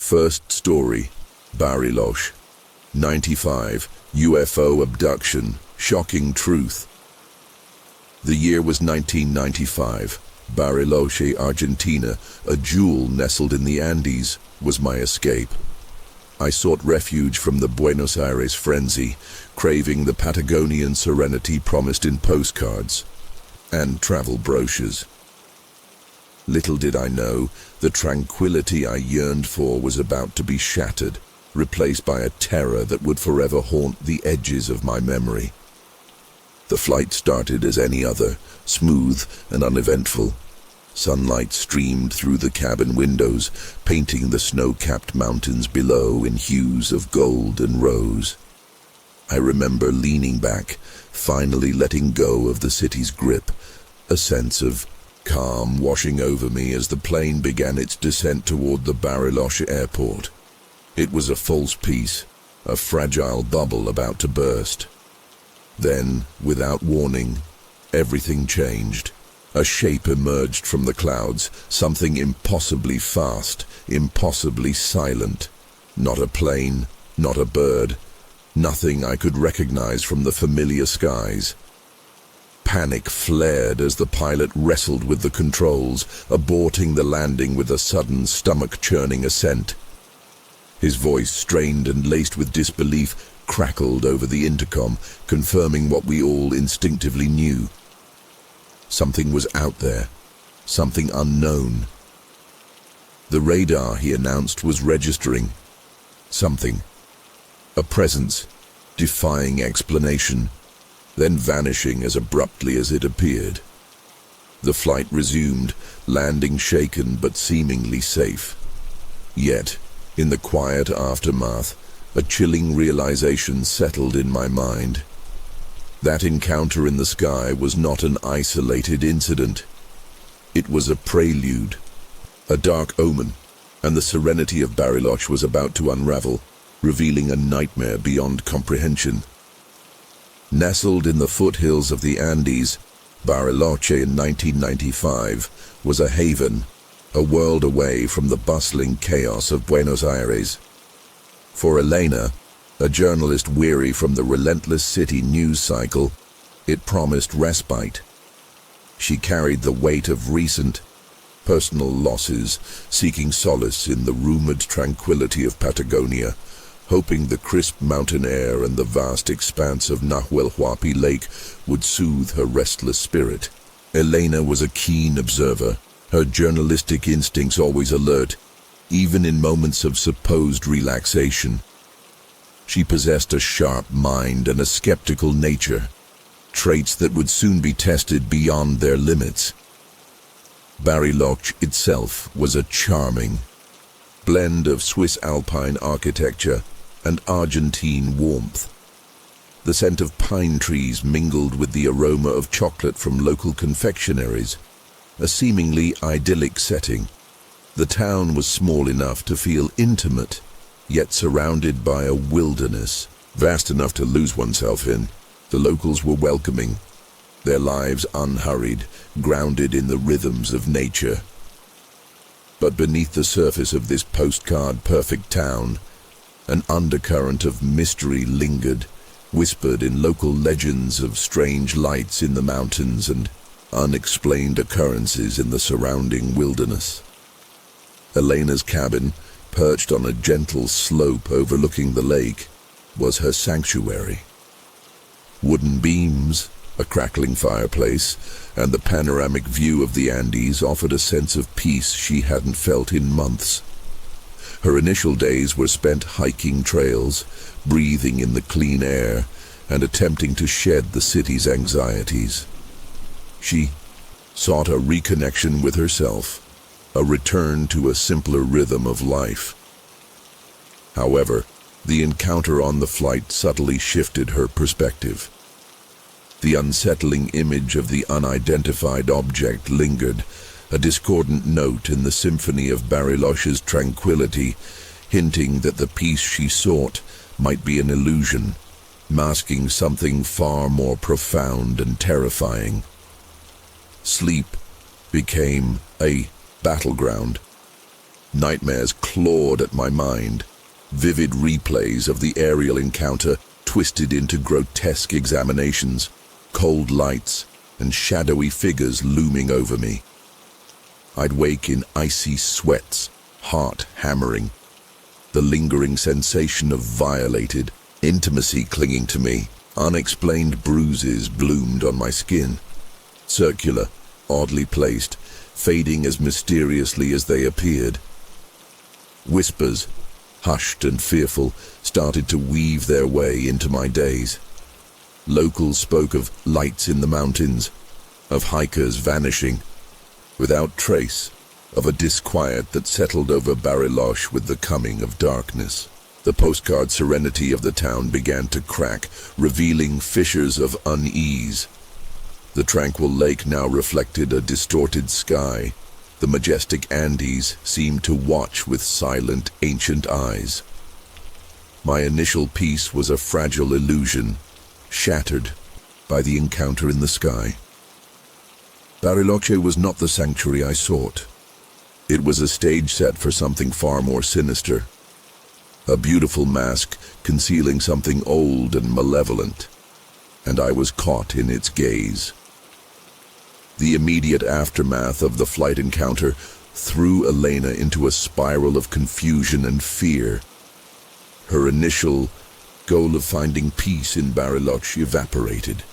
First story, Bariloche. 95, UFO abduction, shocking truth. The year was 1995. Bariloche, Argentina, a jewel nestled in the Andes, was my escape. I sought refuge from the Buenos Aires frenzy, craving the Patagonian serenity promised in postcards and travel brochures. Little did I know, the tranquility I yearned for was about to be shattered, replaced by a terror that would forever haunt the edges of my memory. The flight started as any other, smooth and uneventful. Sunlight streamed through the cabin windows, painting the snow-capped mountains below in hues of gold and rose. I remember leaning back, finally letting go of the city's grip, a sense of calm washing over me as the plane began its descent toward the Bariloche airport. It was a false peace, a fragile bubble about to burst. Then, without warning, everything changed. A shape emerged from the clouds, something impossibly fast, impossibly silent. Not a plane, not a bird, nothing I could recognize from the familiar skies. Panic flared as the pilot wrestled with the controls, aborting the landing with a sudden stomach-churning ascent. His voice, strained and laced with disbelief, crackled over the intercom, confirming what we all instinctively knew. Something was out there, something unknown. The radar, he announced, was registering something. A presence, defying explanation, then vanishing as abruptly as it appeared. The flight resumed, landing shaken but seemingly safe. Yet, in the quiet aftermath, a chilling realization settled in my mind. That encounter in the sky was not an isolated incident. It was a prelude, a dark omen, and the serenity of Bariloche was about to unravel, revealing a nightmare beyond comprehension. Nestled in the foothills of the Andes, Bariloche in 1995 was a haven, a world away from the bustling chaos of Buenos Aires. For Elena, a journalist weary from the relentless city news cycle, it promised respite. She carried the weight of recent, personal losses, seeking solace in the rumored tranquility of Patagonia, hoping the crisp mountain air and the vast expanse of Nahuel Huapi Lake would soothe her restless spirit. Elena was a keen observer, her journalistic instincts always alert, even in moments of supposed relaxation. She possessed a sharp mind and a skeptical nature, traits that would soon be tested beyond their limits. Bariloche itself was a charming blend of Swiss alpine architecture and Argentine warmth. The scent of pine trees mingled with the aroma of chocolate from local confectionaries, a seemingly idyllic setting. The town was small enough to feel intimate, yet surrounded by a wilderness, vast enough to lose oneself in. The locals were welcoming, their lives unhurried, grounded in the rhythms of nature. But beneath the surface of this postcard-perfect town, an undercurrent of mystery lingered, whispered in local legends of strange lights in the mountains and unexplained occurrences in the surrounding wilderness. Elena's cabin, perched on a gentle slope overlooking the lake, was her sanctuary. Wooden beams, a crackling fireplace, and the panoramic view of the Andes offered a sense of peace she hadn't felt in months. Her initial days were spent hiking trails, breathing in the clean air, and attempting to shed the city's anxieties. She sought a reconnection with herself, a return to a simpler rhythm of life. However, the encounter on the flight subtly shifted her perspective. The unsettling image of the unidentified object lingered, a discordant note in the symphony of Bariloche's tranquility, hinting that the peace she sought might be an illusion, masking something far more profound and terrifying. Sleep became a battleground. Nightmares clawed at my mind. Vivid replays of the aerial encounter twisted into grotesque examinations, cold lights, and shadowy figures looming over me. I'd wake in icy sweats, heart hammering, the lingering sensation of violated intimacy clinging to me. Unexplained bruises bloomed on my skin, circular, oddly placed, fading as mysteriously as they appeared. Whispers, hushed and fearful, started to weave their way into my days. Locals spoke of lights in the mountains, of hikers vanishing, without trace, of a disquiet that settled over Bariloche with the coming of darkness. The postcard serenity of the town began to crack, revealing fissures of unease. The tranquil lake now reflected a distorted sky. The majestic Andes seemed to watch with silent, ancient eyes. My initial peace was a fragile illusion, shattered by the encounter in the sky. Bariloche was not the sanctuary I sought. It was a stage set for something far more sinister. A beautiful mask concealing something old and malevolent, and I was caught in its gaze. The immediate aftermath of the flight encounter threw Elena into a spiral of confusion and fear. Her initial goal of finding peace in Bariloche evaporated,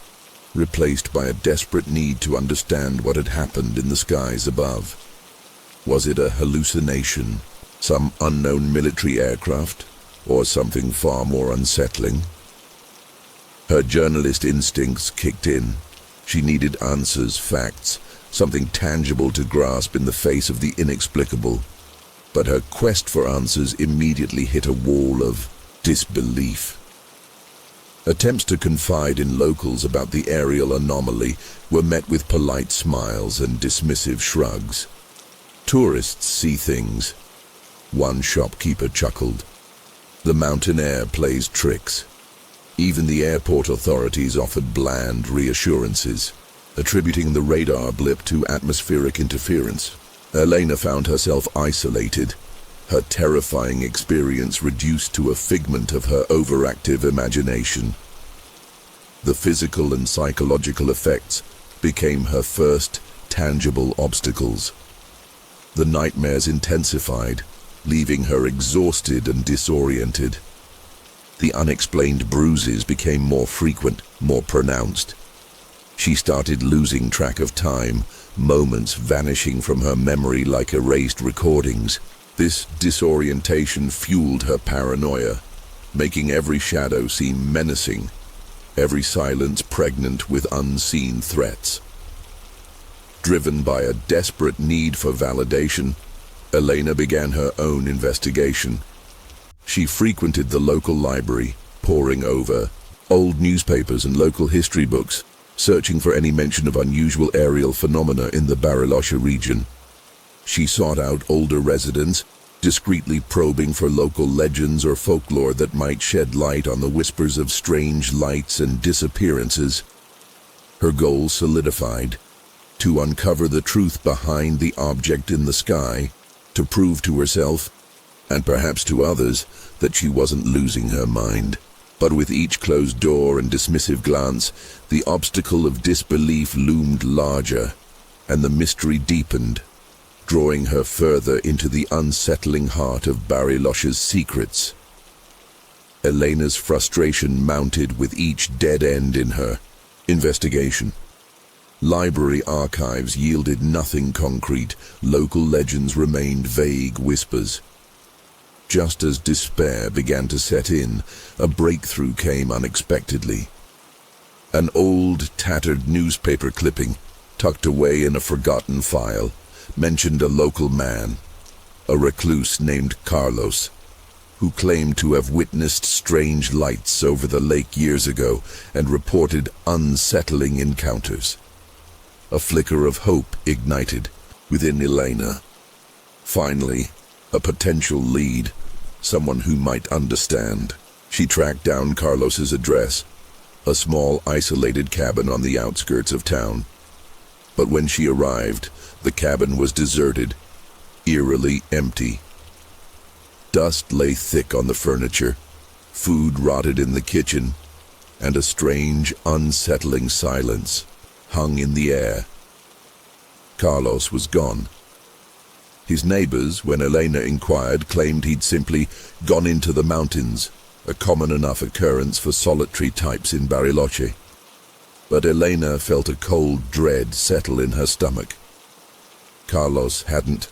replaced by a desperate need to understand what had happened in the skies above. Was it a hallucination, some unknown military aircraft, or something far more unsettling? Her journalist instincts kicked in. She needed answers, facts, something tangible to grasp in the face of the inexplicable. But her quest for answers immediately hit a wall of disbelief. Attempts to confide in locals about the aerial anomaly were met with polite smiles and dismissive shrugs. Tourists see things. One shopkeeper chuckled. The mountain air plays tricks. Even the airport authorities offered bland reassurances, attributing the radar blip to atmospheric interference. Elena found herself isolated, her terrifying experience reduced to a figment of her overactive imagination. The physical and psychological effects became her first tangible obstacles. The nightmares intensified, leaving her exhausted and disoriented. The unexplained bruises became more frequent, more pronounced. She started losing track of time, moments vanishing from her memory like erased recordings. This disorientation fueled her paranoia, making every shadow seem menacing, every silence pregnant with unseen threats. Driven by a desperate need for validation, Elena began her own investigation. She frequented the local library, poring over old newspapers and local history books, searching for any mention of unusual aerial phenomena in the Bariloche region. She sought out older residents, discreetly probing for local legends or folklore that might shed light on the whispers of strange lights and disappearances. Her goal solidified: to uncover the truth behind the object in the sky, to prove to herself, and perhaps to others, that she wasn't losing her mind. But with each closed door and dismissive glance, the obstacle of disbelief loomed larger, and the mystery deepened, drawing her further into the unsettling heart of Bariloche's secrets. Elena's frustration mounted with each dead end in her investigation. Library archives yielded nothing concrete. Local legends remained vague whispers. Just as despair began to set in, a breakthrough came unexpectedly. An old, tattered newspaper clipping, tucked away in a forgotten file, mentioned a local man, a recluse named Carlos, who claimed to have witnessed strange lights over the lake years ago and reported unsettling encounters. A flicker of hope ignited within Elena. Finally, a potential lead, someone who might understand. She tracked down Carlos's address, a small isolated cabin on the outskirts of town. But when she arrived, the cabin was deserted, eerily empty. Dust lay thick on the furniture, food rotted in the kitchen, and a strange, unsettling silence hung in the air. Carlos was gone. His neighbors, when Elena inquired, claimed he'd simply gone into the mountains, a common enough occurrence for solitary types in Bariloche. But Elena felt a cold dread settle in her stomach. Carlos hadn't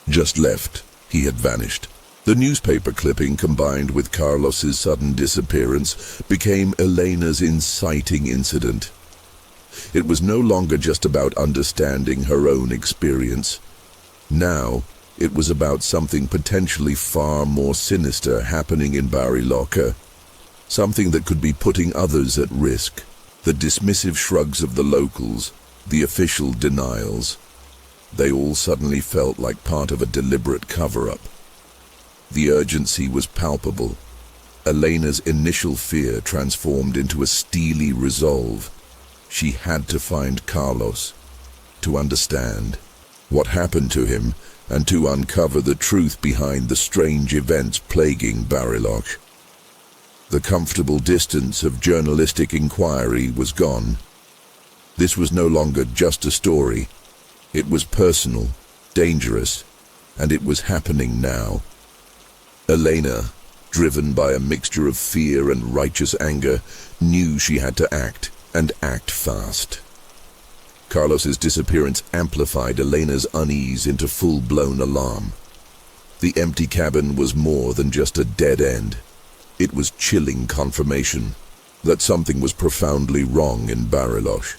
just left. He had vanished. The newspaper clipping, combined with Carlos's sudden disappearance, became Elena's inciting incident. It was no longer just about understanding her own experience. Now, it was about something potentially far more sinister happening in Bariloche, something that could be putting others at risk. The dismissive shrugs of the locals, the official denials, they all suddenly felt like part of a deliberate cover-up. The urgency was palpable. Elena's initial fear transformed into a steely resolve. She had to find Carlos, to understand what happened to him, and to uncover the truth behind the strange events plaguing Bariloche. The comfortable distance of journalistic inquiry was gone. This was no longer just a story. It was personal, dangerous, and it was happening now. Elena, driven by a mixture of fear and righteous anger, knew she had to act, and act fast. Carlos's disappearance amplified Elena's unease into full-blown alarm. The empty cabin was more than just a dead end. It was chilling confirmation that something was profoundly wrong in Bariloche.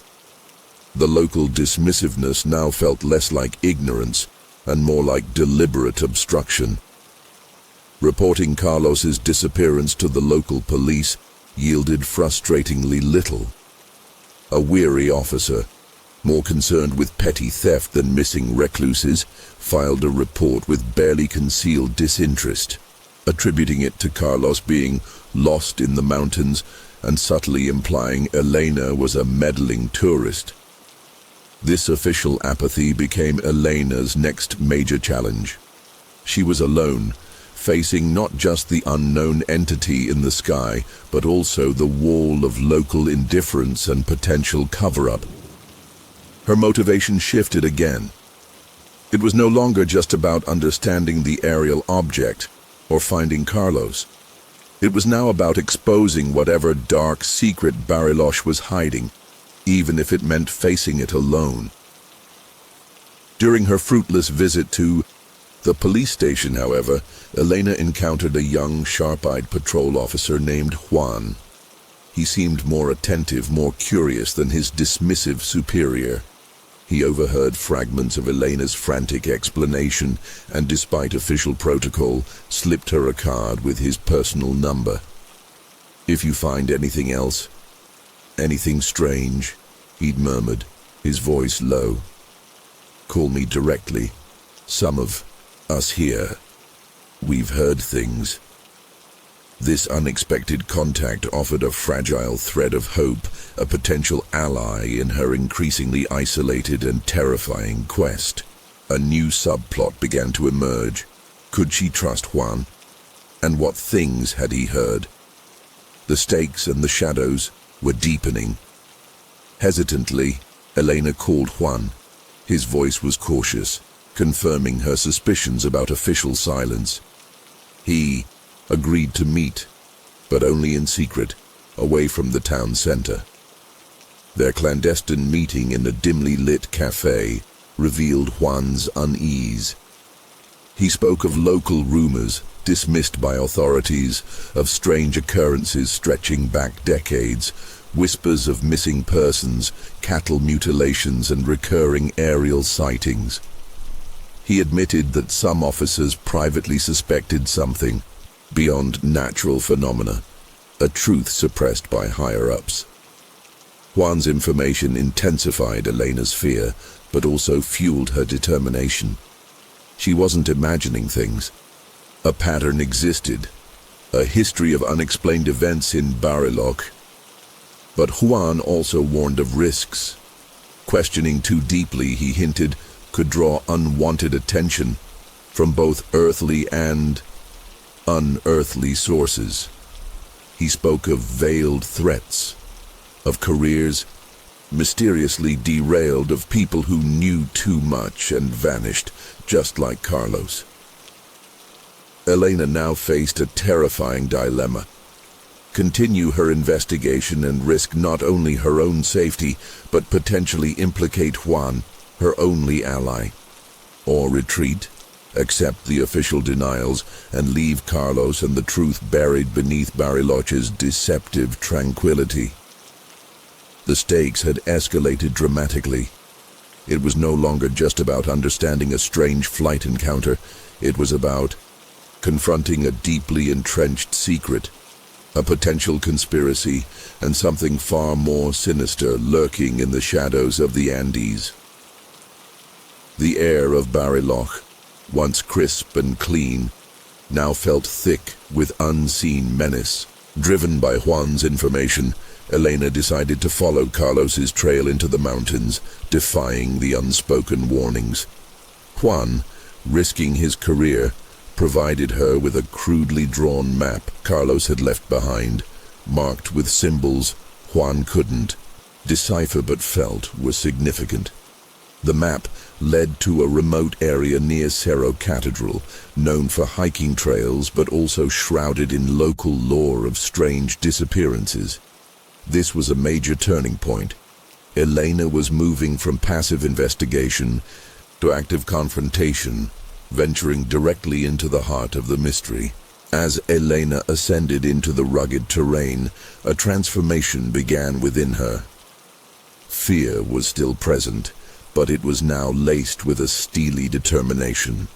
The local dismissiveness now felt less like ignorance and more like deliberate obstruction. Reporting Carlos's disappearance to the local police yielded frustratingly little. A weary officer, more concerned with petty theft than missing recluses, filed a report with barely concealed disinterest, attributing it to Carlos being lost in the mountains and subtly implying Elena was a meddling tourist. This official apathy became Elena's next major challenge. She was alone, facing not just the unknown entity in the sky, but also the wall of local indifference and potential cover-up. Her motivation shifted again. It was no longer just about understanding the aerial object or finding Carlos. It was now about exposing whatever dark secret Bariloche was hiding, even if it meant facing it alone. During her fruitless visit to the police station, however, Elena encountered a young, sharp-eyed patrol officer named Juan. He seemed more attentive, more curious than his dismissive superior. He overheard fragments of Elena's frantic explanation and, despite official protocol, slipped her a card with his personal number. "If you find anything else, anything strange," he'd murmured, his voice low, "call me directly. Some of us here, we've heard things." This unexpected contact offered a fragile thread of hope, a potential ally in her increasingly isolated and terrifying quest. A new subplot began to emerge. Could she trust Juan? And what things had he heard? The stakes and the shadows were deepening. Hesitantly, Elena called Juan. His voice was cautious, confirming her suspicions about official silence. He agreed to meet, but only in secret, away from the town center. Their clandestine meeting in a dimly lit cafe revealed Juan's unease. He spoke of local rumors, dismissed by authorities, of strange occurrences stretching back decades, whispers of missing persons, cattle mutilations, and recurring aerial sightings. He admitted that some officers privately suspected something beyond natural phenomena, a truth suppressed by higher-ups. Juan's information intensified Elena's fear, but also fueled her determination. She wasn't imagining things. A pattern existed, a history of unexplained events in Bariloche. But Juan also warned of risks. Questioning too deeply, he hinted, could draw unwanted attention from both earthly and unearthly sources. He spoke of veiled threats, of careers mysteriously derailed, of people who knew too much and vanished, just like Carlos. Elena now faced a terrifying dilemma. Continue her investigation and risk not only her own safety, but potentially implicate Juan, her only ally. Or retreat, accept the official denials, and leave Carlos and the truth buried beneath Bariloche's deceptive tranquility. The stakes had escalated dramatically. It was no longer just about understanding a strange flight encounter. It was about confronting a deeply entrenched secret, a potential conspiracy, and something far more sinister lurking in the shadows of the Andes. The air of Bariloche, once crisp and clean, now felt thick with unseen menace. Driven by Juan's information, Elena decided to follow Carlos's trail into the mountains, defying the unspoken warnings. Juan, risking his career, provided her with a crudely drawn map Carlos had left behind, marked with symbols Juan couldn't decipher but felt were significant. The map led to a remote area near Cerro Cathedral, known for hiking trails but also shrouded in local lore of strange disappearances. This was a major turning point. Elena was moving from passive investigation to active confrontation, venturing directly into the heart of the mystery. As Elena ascended into the rugged terrain, a transformation began within her. Fear was still present, but it was now laced with a steely determination.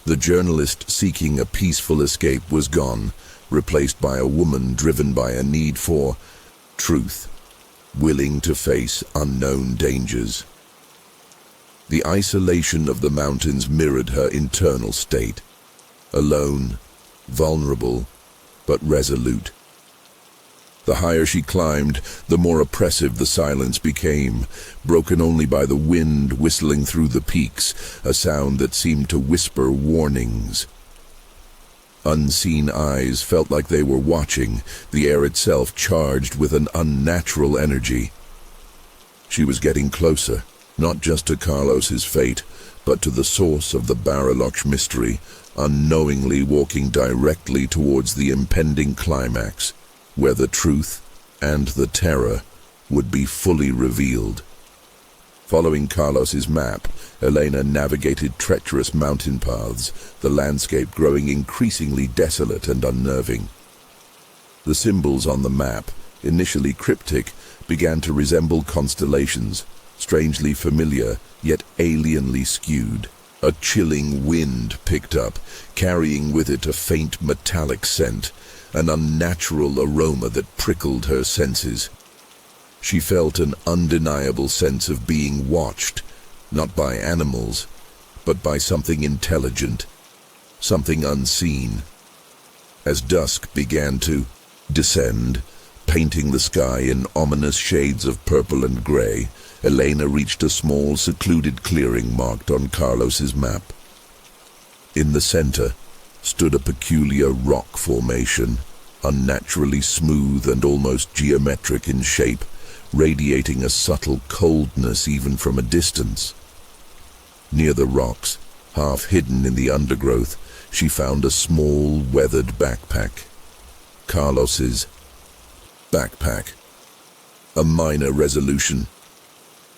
The journalist seeking a peaceful escape was gone, replaced by a woman driven by a need for truth, willing to face unknown dangers. The isolation of the mountains mirrored her internal state. Alone, vulnerable, but resolute. The higher she climbed, the more oppressive the silence became, broken only by the wind whistling through the peaks, a sound that seemed to whisper warnings. Unseen eyes felt like they were watching, the air itself charged with an unnatural energy. She was getting closer, not just to Carlos's fate, but to the source of the Bariloche mystery, unknowingly walking directly towards the impending climax, where the truth and the terror would be fully revealed. Following Carlos's map, Elena navigated treacherous mountain paths, the landscape growing increasingly desolate and unnerving. The symbols on the map, initially cryptic, began to resemble constellations, strangely familiar, yet alienly skewed. A chilling wind picked up, carrying with it a faint metallic scent, an unnatural aroma that prickled her senses. She felt an undeniable sense of being watched, not by animals, but by something intelligent, something unseen. As dusk began to descend, painting the sky in ominous shades of purple and gray, Elena reached a small, secluded clearing marked on Carlos's map. In the center stood a peculiar rock formation, unnaturally smooth and almost geometric in shape, radiating a subtle coldness even from a distance. Near the rocks, half hidden in the undergrowth, she found a small, weathered backpack. Carlos's backpack. A minor resolution.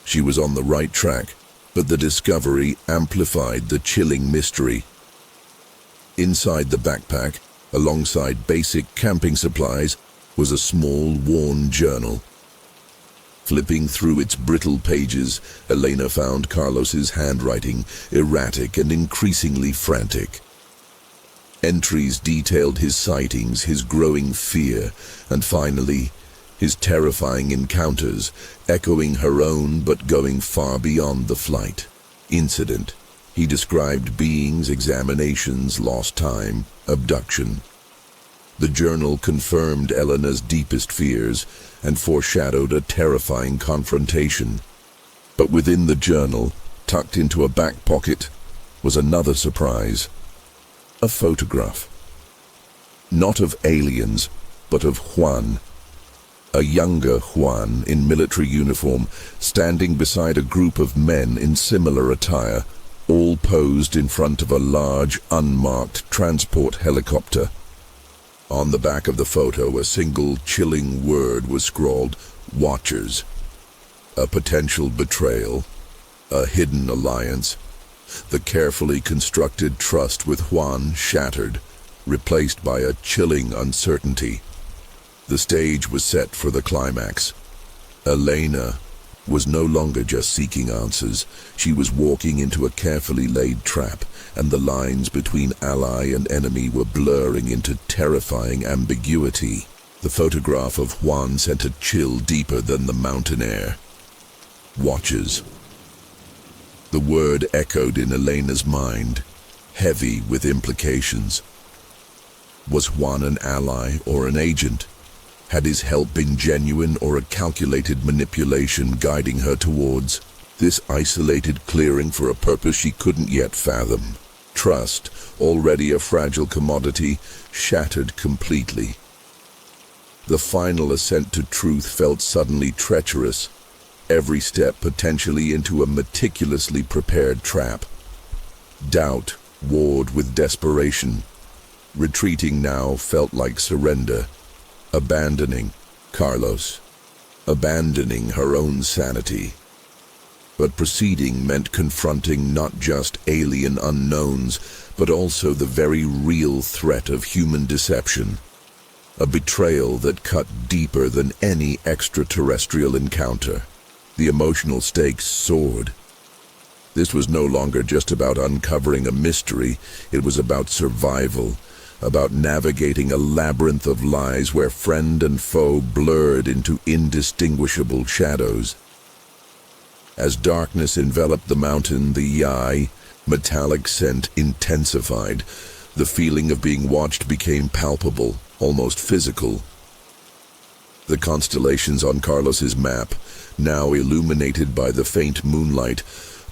She was on the right track, but the discovery amplified the chilling mystery. Inside the backpack, alongside basic camping supplies, was a small, worn journal. Flipping through its brittle pages, Elena found Carlos's handwriting, erratic and increasingly frantic. Entries detailed his sightings, his growing fear, and finally, his terrifying encounters, echoing her own but going far beyond the flight. Incident. He described beings, examinations, lost time, abduction. The journal confirmed Elena's deepest fears and foreshadowed a terrifying confrontation. But within the journal, tucked into a back pocket, was another surprise. A photograph. Not of aliens, but of Juan. A younger Juan in military uniform, standing beside a group of men in similar attire, all posed in front of a large, unmarked transport helicopter. On the back of the photo, a single chilling word was scrawled, "Watchers." A potential betrayal, a hidden alliance. The carefully constructed trust with Juan shattered, replaced by a chilling uncertainty. The stage was set for the climax. Elena was no longer just seeking answers. She was walking into a carefully laid trap, and the lines between ally and enemy were blurring into terrifying ambiguity. The photograph of Juan sent a chill deeper than the mountain air. Watchers. The word echoed in Elena's mind, heavy with implications. Was Juan an ally or an agent? Had his help been genuine or a calculated manipulation guiding her towards this isolated clearing for a purpose she couldn't yet fathom? Trust, already a fragile commodity, shattered completely. The final ascent to truth felt suddenly treacherous, every step potentially into a meticulously prepared trap. Doubt warred with desperation. Retreating now felt like surrender. Abandoning Carlos. Abandoning her own sanity. But proceeding meant confronting not just alien unknowns, but also the very real threat of human deception. A betrayal that cut deeper than any extraterrestrial encounter. The emotional stakes soared. This was no longer just about uncovering a mystery, it was about survival, about navigating a labyrinth of lies where friend and foe blurred into indistinguishable shadows. As darkness enveloped the mountain, the Yai, metallic scent intensified. The feeling of being watched became palpable, almost physical. The constellations on Carlos's map, now illuminated by the faint moonlight,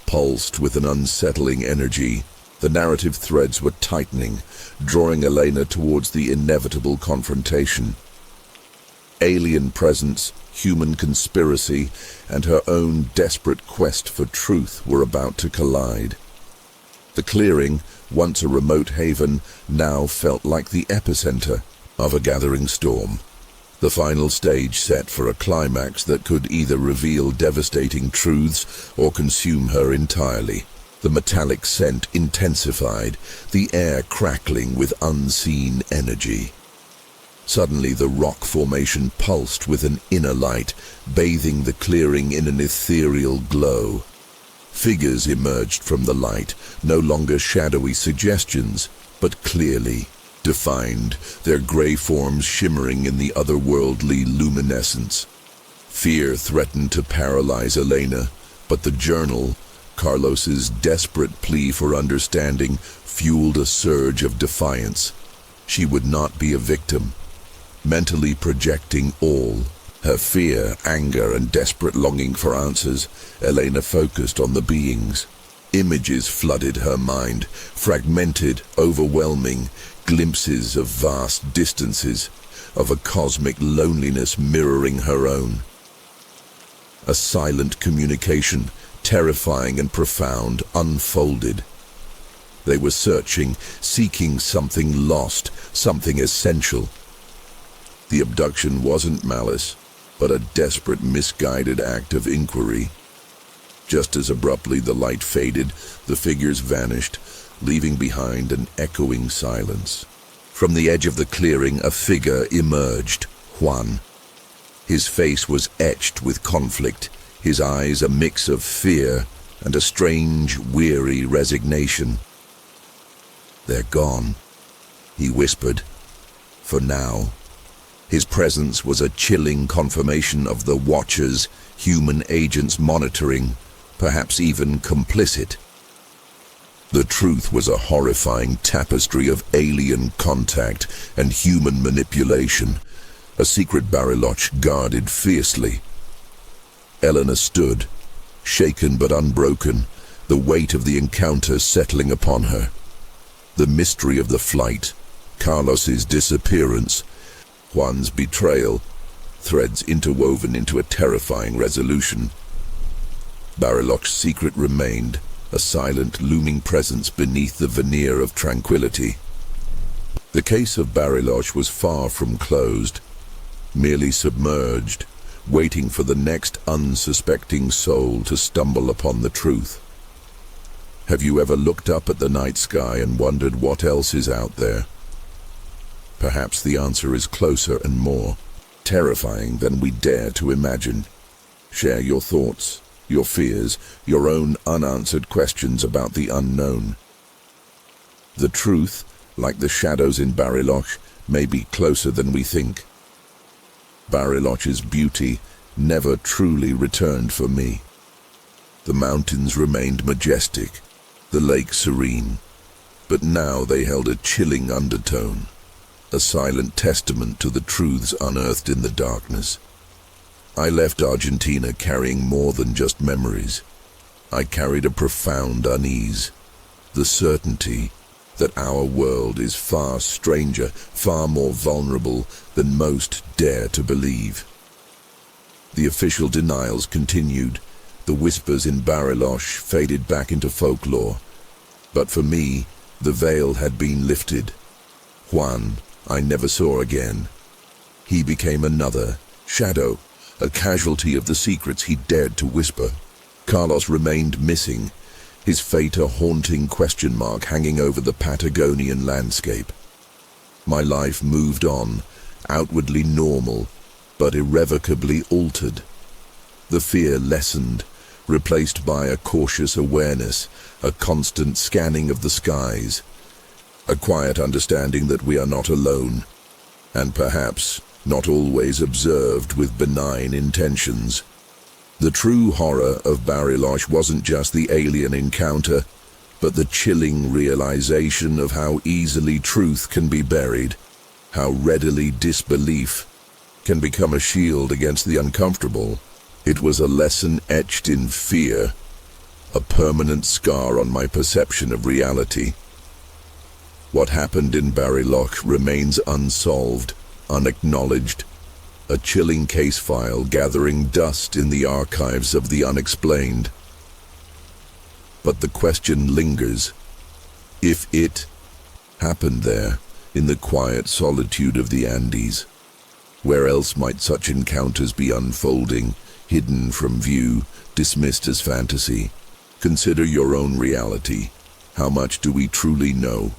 pulsed with an unsettling energy. The narrative threads were tightening, drawing Elena towards the inevitable confrontation. Alien presence, human conspiracy, and her own desperate quest for truth were about to collide. The clearing, once a remote haven, now felt like the epicenter of a gathering storm. The final stage set for a climax that could either reveal devastating truths or consume her entirely. The metallic scent intensified, the air crackling with unseen energy. Suddenly the rock formation pulsed with an inner light, bathing the clearing in an ethereal glow. Figures emerged from the light, no longer shadowy suggestions, but clearly defined, their gray forms shimmering in the otherworldly luminescence. Fear threatened to paralyze Elena, but the journal, Carlos's desperate plea for understanding, fueled a surge of defiance. She would not be a victim. Mentally projecting all, her fear, anger, and desperate longing for answers, Elena focused on the beings. Images flooded her mind, fragmented, overwhelming, glimpses of vast distances, of a cosmic loneliness mirroring her own. A silent communication, terrifying and profound, unfolded. They were searching, seeking something lost, something essential. The abduction wasn't malice, but a desperate, misguided act of inquiry. Just as abruptly the light faded, the figures vanished, leaving behind an echoing silence. From the edge of the clearing, a figure emerged, Juan. His face was etched with conflict, his eyes a mix of fear and a strange, weary resignation. "They're gone," he whispered. For now. His presence was a chilling confirmation of the Watchers, human agents monitoring, perhaps even complicit. The truth was a horrifying tapestry of alien contact and human manipulation, a secret Bariloche guarded fiercely. Elena stood, shaken but unbroken, the weight of the encounter settling upon her. The mystery of the flight, Carlos's disappearance, Juan's betrayal, threads interwoven into a terrifying resolution. Bariloche's secret remained, a silent, looming presence beneath the veneer of tranquility. The case of Bariloche was far from closed, merely submerged, waiting for the next unsuspecting soul to stumble upon the truth. Have you ever looked up at the night sky and wondered what else is out there? Perhaps the answer is closer and more terrifying than we dare to imagine. Share your thoughts, your fears, your own unanswered questions about the unknown. The truth, like the shadows in Bariloche, may be closer than we think. Bariloche's beauty never truly returned for me. The mountains remained majestic, the lake serene, but now they held a chilling undertone, a silent testament to the truths unearthed in the darkness. I left Argentina carrying more than just memories. I carried a profound unease, the certainty that our world is far stranger, far more vulnerable than most dare to believe. The official denials continued. The whispers in Bariloche faded back into folklore. But for me, the veil had been lifted. Juan, I never saw again. He became another shadow, a casualty of the secrets he dared to whisper. Carlos remained missing, his fate a haunting question mark hanging over the Patagonian landscape. My life moved on, outwardly normal, but irrevocably altered. The fear lessened, replaced by a cautious awareness, a constant scanning of the skies, a quiet understanding that we are not alone, and perhaps not always observed with benign intentions. The true horror of Bariloche wasn't just the alien encounter, but the chilling realization of how easily truth can be buried, how readily disbelief can become a shield against the uncomfortable. It was a lesson etched in fear, a permanent scar on my perception of reality. What happened in Bariloche remains unsolved, unacknowledged, a chilling case file gathering dust in the archives of the unexplained. But the question lingers. If it happened there, in the quiet solitude of the Andes, where else might such encounters be unfolding, hidden from view, dismissed as fantasy? Consider your own reality. How much do we truly know?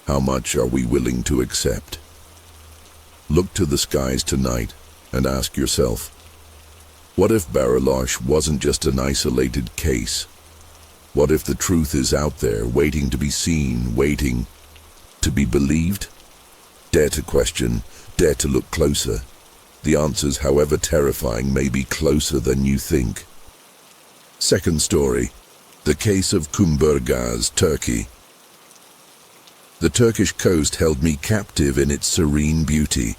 How much are we willing to accept? Look to the skies tonight and ask yourself, what if Bariloche wasn't just an isolated case? What if the truth is out there, waiting to be seen, waiting to be believed? Dare to question, dare to look closer. The answers, however terrifying, may be closer than you think. Second story, the case of Kumburgaz, Turkey. The Turkish coast held me captive in its serene beauty.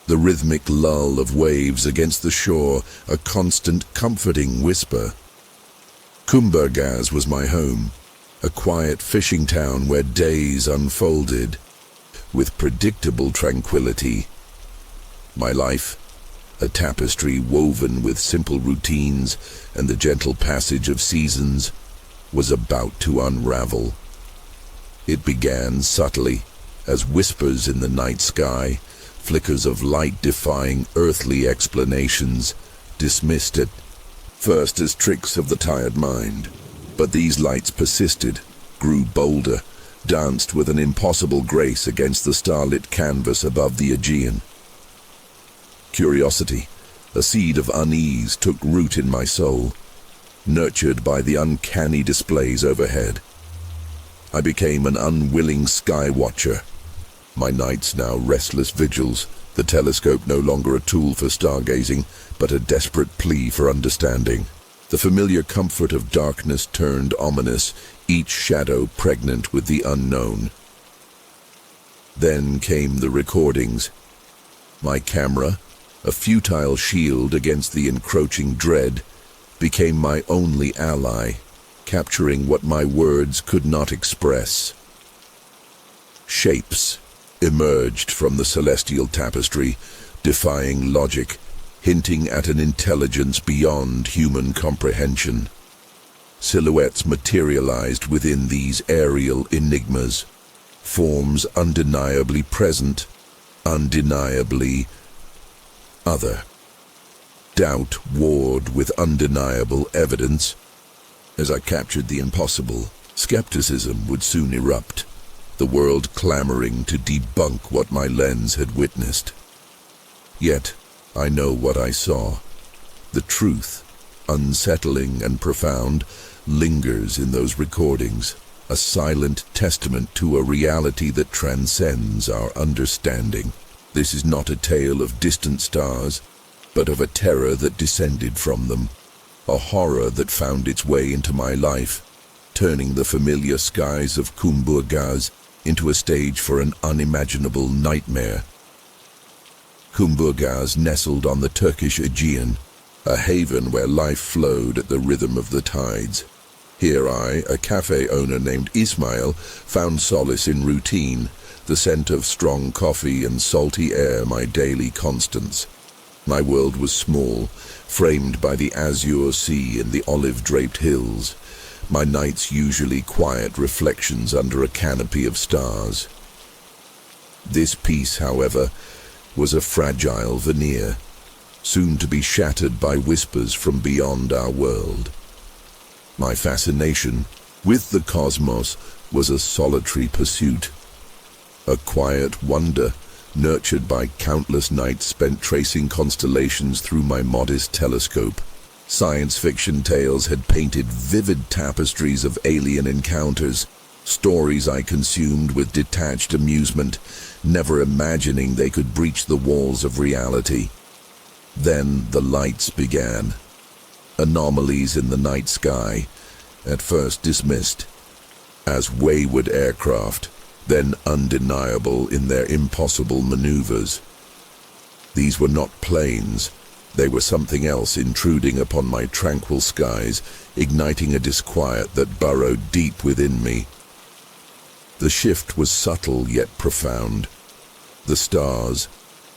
The rhythmic lull of waves against the shore, a constant comforting whisper. Kumburgaz was my home, a quiet fishing town where days unfolded with predictable tranquility. My life, a tapestry woven with simple routines and the gentle passage of seasons, was about to unravel. It began subtly, as whispers in the night sky, flickers of light defying earthly explanations, dismissed at first as tricks of the tired mind. But these lights persisted, grew bolder, danced with an impossible grace against the starlit canvas above the Aegean. Curiosity, a seed of unease, took root in my soul, nurtured by the uncanny displays overhead. I became an unwilling sky watcher, my nights now restless vigils, the telescope no longer a tool for stargazing, but a desperate plea for understanding. The familiar comfort of darkness turned ominous, each shadow pregnant with the unknown. Then came the recordings. My camera, a futile shield against the encroaching dread, became my only ally, capturing what my words could not express. Shapes, emerged from the celestial tapestry, defying logic, hinting at an intelligence beyond human comprehension. Silhouettes materialized within these aerial enigmas, forms undeniably present, undeniably other. Doubt warred with undeniable evidence. As I captured the impossible, skepticism would soon erupt, the world clamoring to debunk what my lens had witnessed. Yet, I know what I saw. The truth, unsettling and profound, lingers in those recordings, a silent testament to a reality that transcends our understanding. This is not a tale of distant stars, but of a terror that descended from them, a horror that found its way into my life, turning the familiar skies of Kumburgaz into a stage for an unimaginable nightmare. Kumburgaz nestled on the Turkish Aegean, a haven where life flowed at the rhythm of the tides. Here I, a cafe owner named Ismail, found solace in routine, the scent of strong coffee and salty air my daily constants. My world was small, framed by the azure sea and the olive-draped hills, my nights usually quiet reflections under a canopy of stars. This peace, however, was a fragile veneer, soon to be shattered by whispers from beyond our world. My fascination with the cosmos was a solitary pursuit, a quiet wonder nurtured by countless nights spent tracing constellations through my modest telescope. Science fiction tales had painted vivid tapestries of alien encounters, stories I consumed with detached amusement, never imagining they could breach the walls of reality. Then the lights began. Anomalies in the night sky, at first dismissed as wayward aircraft, then undeniable in their impossible maneuvers. These were not planes. They were something else intruding upon my tranquil skies, igniting a disquiet that burrowed deep within me. The shift was subtle yet profound. The stars,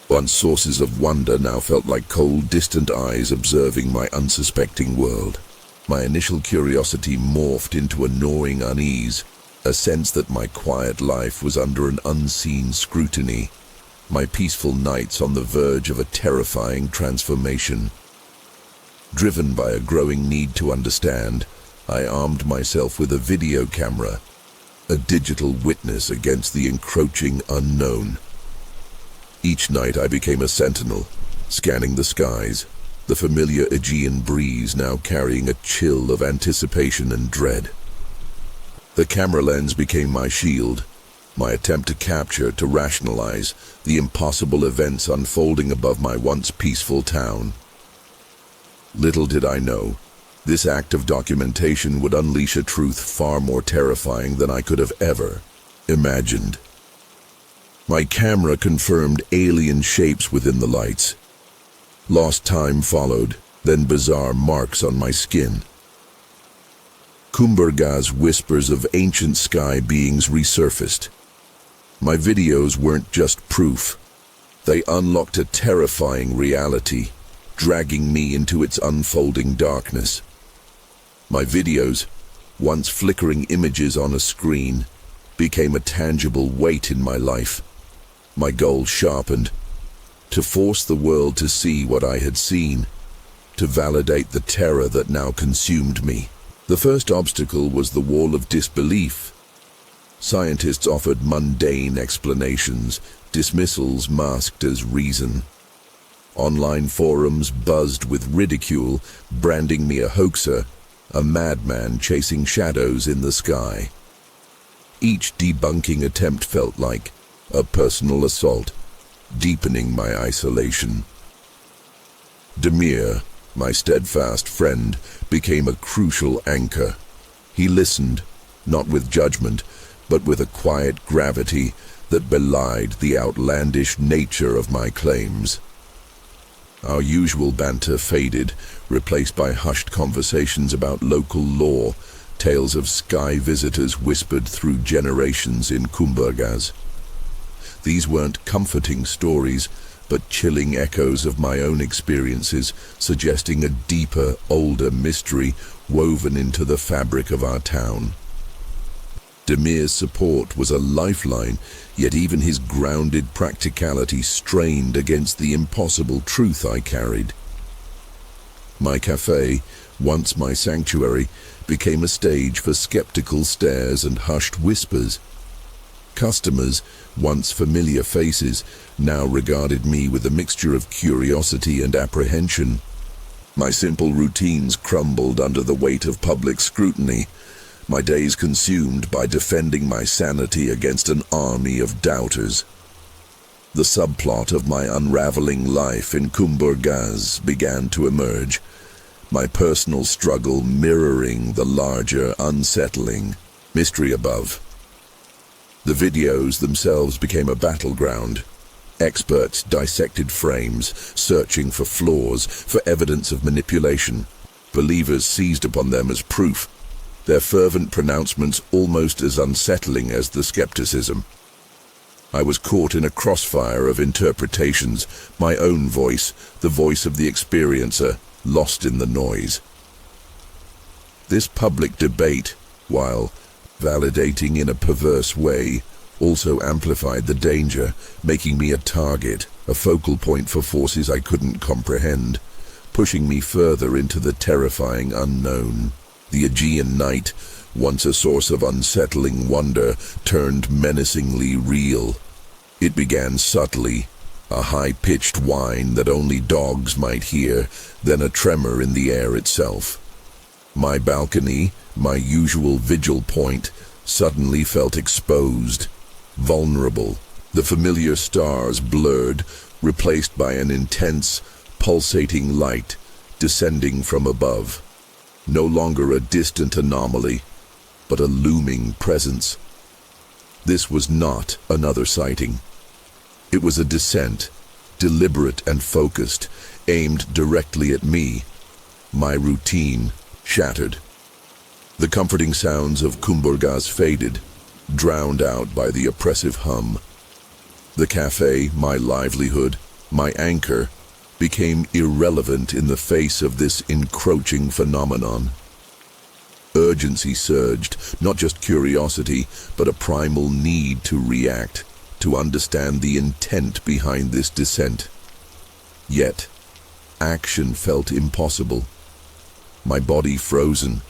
once sources of wonder, now felt like cold, distant eyes observing my unsuspecting world. My initial curiosity morphed into a gnawing unease, a sense that my quiet life was under an unseen scrutiny, my peaceful nights on the verge of a terrifying transformation. Driven by a growing need to understand, I armed myself with a video camera, a digital witness against the encroaching unknown. Each night I became a sentinel, scanning the skies, the familiar Aegean breeze now carrying a chill of anticipation and dread. The camera lens became my shield, my attempt to capture, to rationalize, the impossible events unfolding above my once peaceful town. Little did I know, this act of documentation would unleash a truth far more terrifying than I could have ever imagined. My camera confirmed alien shapes within the lights. Lost time followed, then bizarre marks on my skin. Kumburgaz whispers of ancient sky beings resurfaced. My videos weren't just proof. They unlocked a terrifying reality, dragging me into its unfolding darkness. My videos, once flickering images on a screen, became a tangible weight in my life. My goal sharpened, to force the world to see what I had seen, to validate the terror that now consumed me. The first obstacle was the wall of disbelief. Scientists offered mundane explanations, dismissals masked as reason. Online forums buzzed with ridicule, branding me a hoaxer, a madman chasing shadows in the sky. Each debunking attempt felt like a personal assault, deepening my isolation. Demir, my steadfast friend, became a crucial anchor. He listened, not with judgment, but with a quiet gravity that belied the outlandish nature of my claims. Our usual banter faded, replaced by hushed conversations about local lore, tales of sky visitors whispered through generations in Kumburgaz. These weren't comforting stories, but chilling echoes of my own experiences, suggesting a deeper, older mystery woven into the fabric of our town. Demir's support was a lifeline, yet even his grounded practicality strained against the impossible truth I carried. My cafe, once my sanctuary, became a stage for skeptical stares and hushed whispers. Customers, once familiar faces, now regarded me with a mixture of curiosity and apprehension. My simple routines crumbled under the weight of public scrutiny, my days consumed by defending my sanity against an army of doubters. The subplot of my unraveling life in Kumburgaz began to emerge, my personal struggle mirroring the larger, unsettling mystery above. The videos themselves became a battleground. Experts dissected frames, searching for flaws, for evidence of manipulation. Believers seized upon them as proof, their fervent pronouncements almost as unsettling as the skepticism. I was caught in a crossfire of interpretations, my own voice, the voice of the experiencer, lost in the noise. This public debate, while validating in a perverse way, also amplified the danger, making me a target, a focal point for forces I couldn't comprehend, pushing me further into the terrifying unknown. The Aegean night, once a source of unsettling wonder, turned menacingly real. It began subtly, a high-pitched whine that only dogs might hear, then a tremor in the air itself. My balcony, my usual vigil point, suddenly felt exposed, vulnerable. The familiar stars blurred, replaced by an intense, pulsating light descending from above. No longer a distant anomaly, but a looming presence. This was not another sighting. It was a descent, deliberate and focused, aimed directly at me. My routine shattered. The comforting sounds of Kumburgaz faded, drowned out by the oppressive hum. The cafe, my livelihood, my anchor, became irrelevant in the face of this encroaching phenomenon. Urgency surged, not just curiosity, but a primal need to react, to understand the intent behind this descent. Yet, action felt impossible. My body frozen,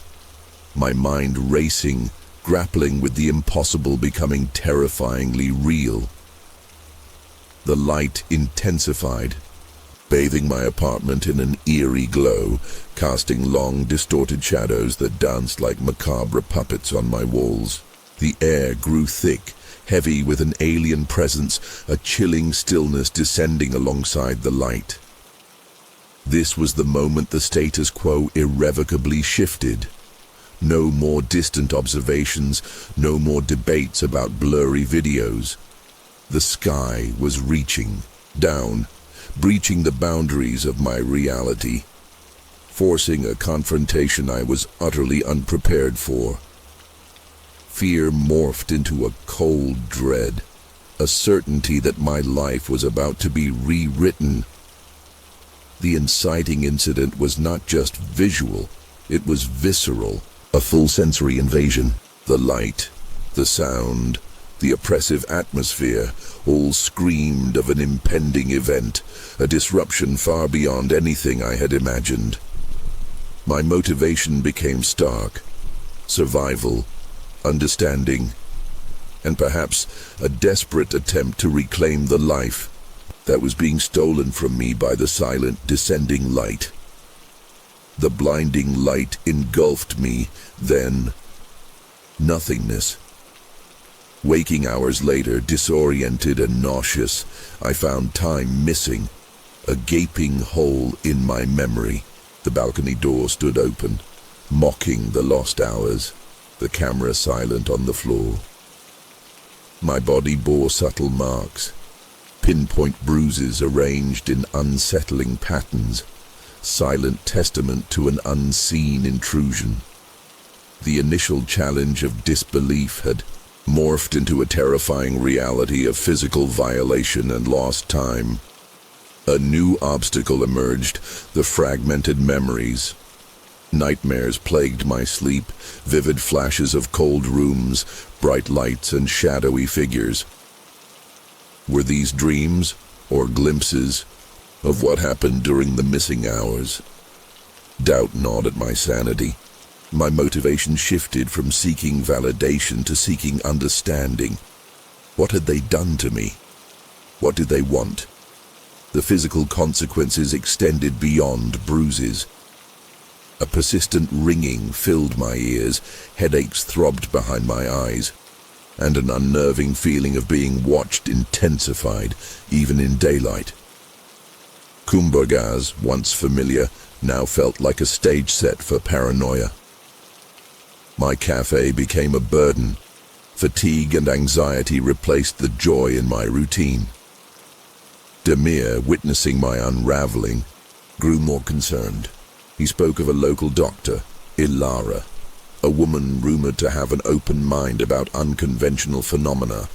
my mind racing, grappling with the impossible becoming terrifyingly real. The light intensified, bathing my apartment in an eerie glow, casting long, distorted shadows that danced like macabre puppets on my walls. The air grew thick, heavy with an alien presence, a chilling stillness descending alongside the light. This was the moment the status quo irrevocably shifted. No more distant observations, no more debates about blurry videos. The sky was reaching down, breaching the boundaries of my reality, forcing a confrontation I was utterly unprepared for. Fear morphed into a cold dread, a certainty that my life was about to be rewritten. The inciting incident was not just visual, it was visceral, a full sensory invasion. The light, the sound, the oppressive atmosphere, all screamed of an impending event, a disruption far beyond anything I had imagined. My motivation became stark: survival, understanding, and perhaps a desperate attempt to reclaim the life that was being stolen from me by the silent, descending light. The blinding light engulfed me, then nothingness. Waking hours later, disoriented and nauseous, I found time missing, a gaping hole in my memory. The balcony door stood open, mocking the lost hours, the camera silent on the floor. My body bore subtle marks, pinpoint bruises arranged in unsettling patterns, silent testament to an unseen intrusion. The initial challenge of disbelief had morphed into a terrifying reality of physical violation and lost time. A new obstacle emerged, the fragmented memories. Nightmares plagued my sleep, vivid flashes of cold rooms, bright lights and shadowy figures. Were these dreams or glimpses of what happened during the missing hours? Doubt gnawed at my sanity. My motivation shifted from seeking validation to seeking understanding. What had they done to me? What did they want? The physical consequences extended beyond bruises. A persistent ringing filled my ears, headaches throbbed behind my eyes, and an unnerving feeling of being watched intensified, even in daylight. Kumburgaz, once familiar, now felt like a stage set for paranoia. My cafe became a burden. Fatigue and anxiety replaced the joy in my routine. Demir, witnessing my unraveling, grew more concerned. He spoke of a local doctor, Ilara, a woman rumored to have an open mind about unconventional phenomena.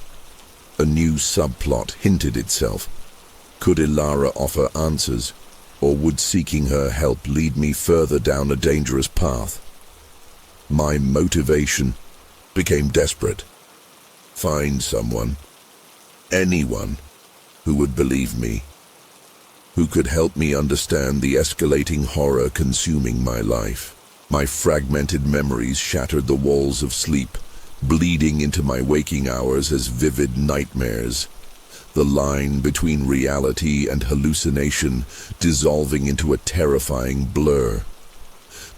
A new subplot hinted itself. Could Ilara offer answers, or would seeking her help lead me further down a dangerous path? My motivation became desperate. Find someone, anyone, who would believe me, who could help me understand the escalating horror consuming my life. My fragmented memories shattered the walls of sleep, bleeding into my waking hours as vivid nightmares. The line between reality and hallucination dissolving into a terrifying blur.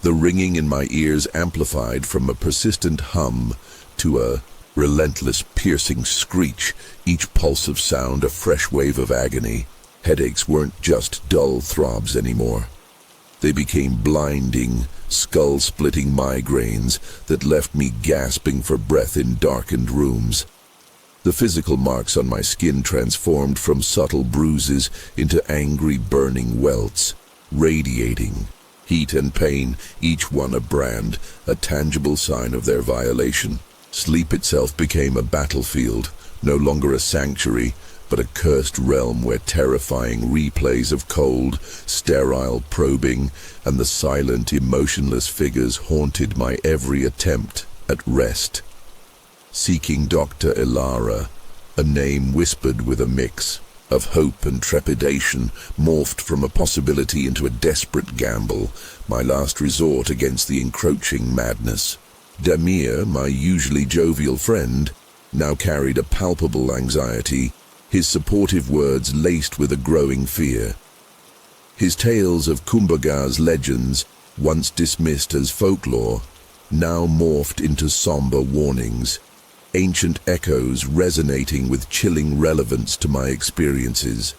The ringing in my ears amplified from a persistent hum to a relentless, piercing screech, each pulse of sound a fresh wave of agony. Headaches weren't just dull throbs anymore. They became blinding, skull-splitting migraines that left me gasping for breath in darkened rooms. The physical marks on my skin transformed from subtle bruises into angry, burning welts, radiating heat and pain, each one a brand, a tangible sign of their violation. Sleep itself became a battlefield, no longer a sanctuary, but a cursed realm where terrifying replays of cold, sterile probing and the silent, emotionless figures haunted my every attempt at rest. Seeking Dr. Ilara, a name whispered with a mix of hope and trepidation, morphed from a possibility into a desperate gamble, my last resort against the encroaching madness. Demir, my usually jovial friend, now carried a palpable anxiety, his supportive words laced with a growing fear. His tales of Kumburgaz legends, once dismissed as folklore, now morphed into somber warnings, ancient echoes resonating with chilling relevance to my experiences.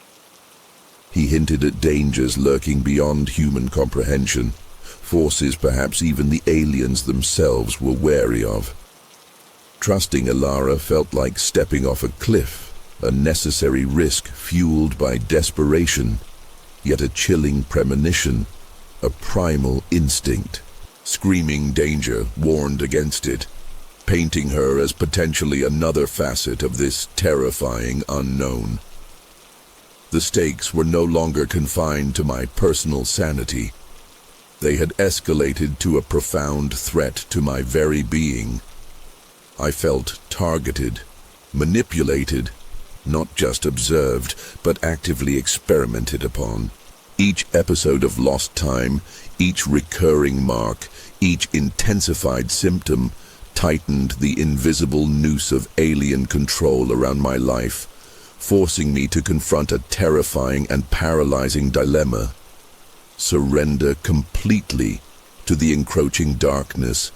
He hinted at dangers lurking beyond human comprehension, forces perhaps even the aliens themselves were wary of. Trusting Ilara felt like stepping off a cliff, a necessary risk fueled by desperation, yet a chilling premonition, a primal instinct. Screaming danger warned against it, painting her as potentially another facet of this terrifying unknown. The stakes were no longer confined to my personal sanity. They had escalated to a profound threat to my very being. I felt targeted, manipulated, not just observed, but actively experimented upon. Each episode of lost time, each recurring mark, each intensified symptom tightened the invisible noose of alien control around my life, forcing me to confront a terrifying and paralyzing dilemma: surrender completely to the encroaching darkness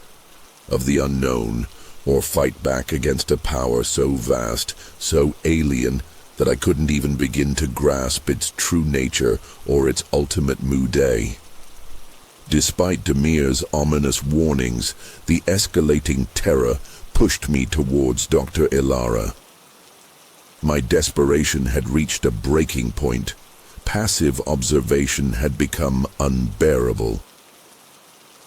of the unknown, or fight back against a power so vast, so alien, that I couldn't even begin to grasp its true nature or its ultimate mude. Despite Demir's ominous warnings, the escalating terror pushed me towards Dr. Ilara. My desperation had reached a breaking point. Passive observation had become unbearable.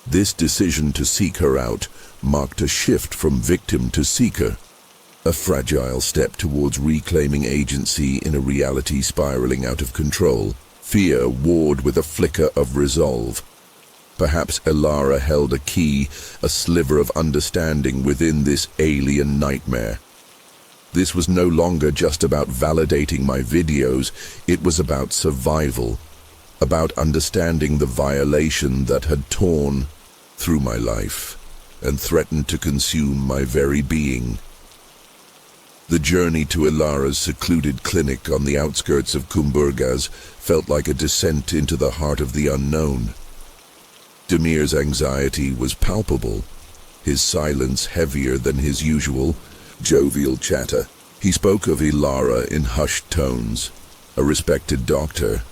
This decision to seek her out marked a shift from victim to seeker. A fragile step towards reclaiming agency in a reality spiraling out of control. Fear warred with a flicker of resolve. Perhaps Elara held a key, a sliver of understanding within this alien nightmare. This was no longer just about validating my videos, it was about survival, about understanding the violation that had torn through my life and threatened to consume my very being. The journey to Elara's secluded clinic on the outskirts of Kumburgaz felt like a descent into the heart of the unknown. Demir's anxiety was palpable, his silence heavier than his usual, jovial chatter. He spoke of Elara in hushed tones, a respected doctor.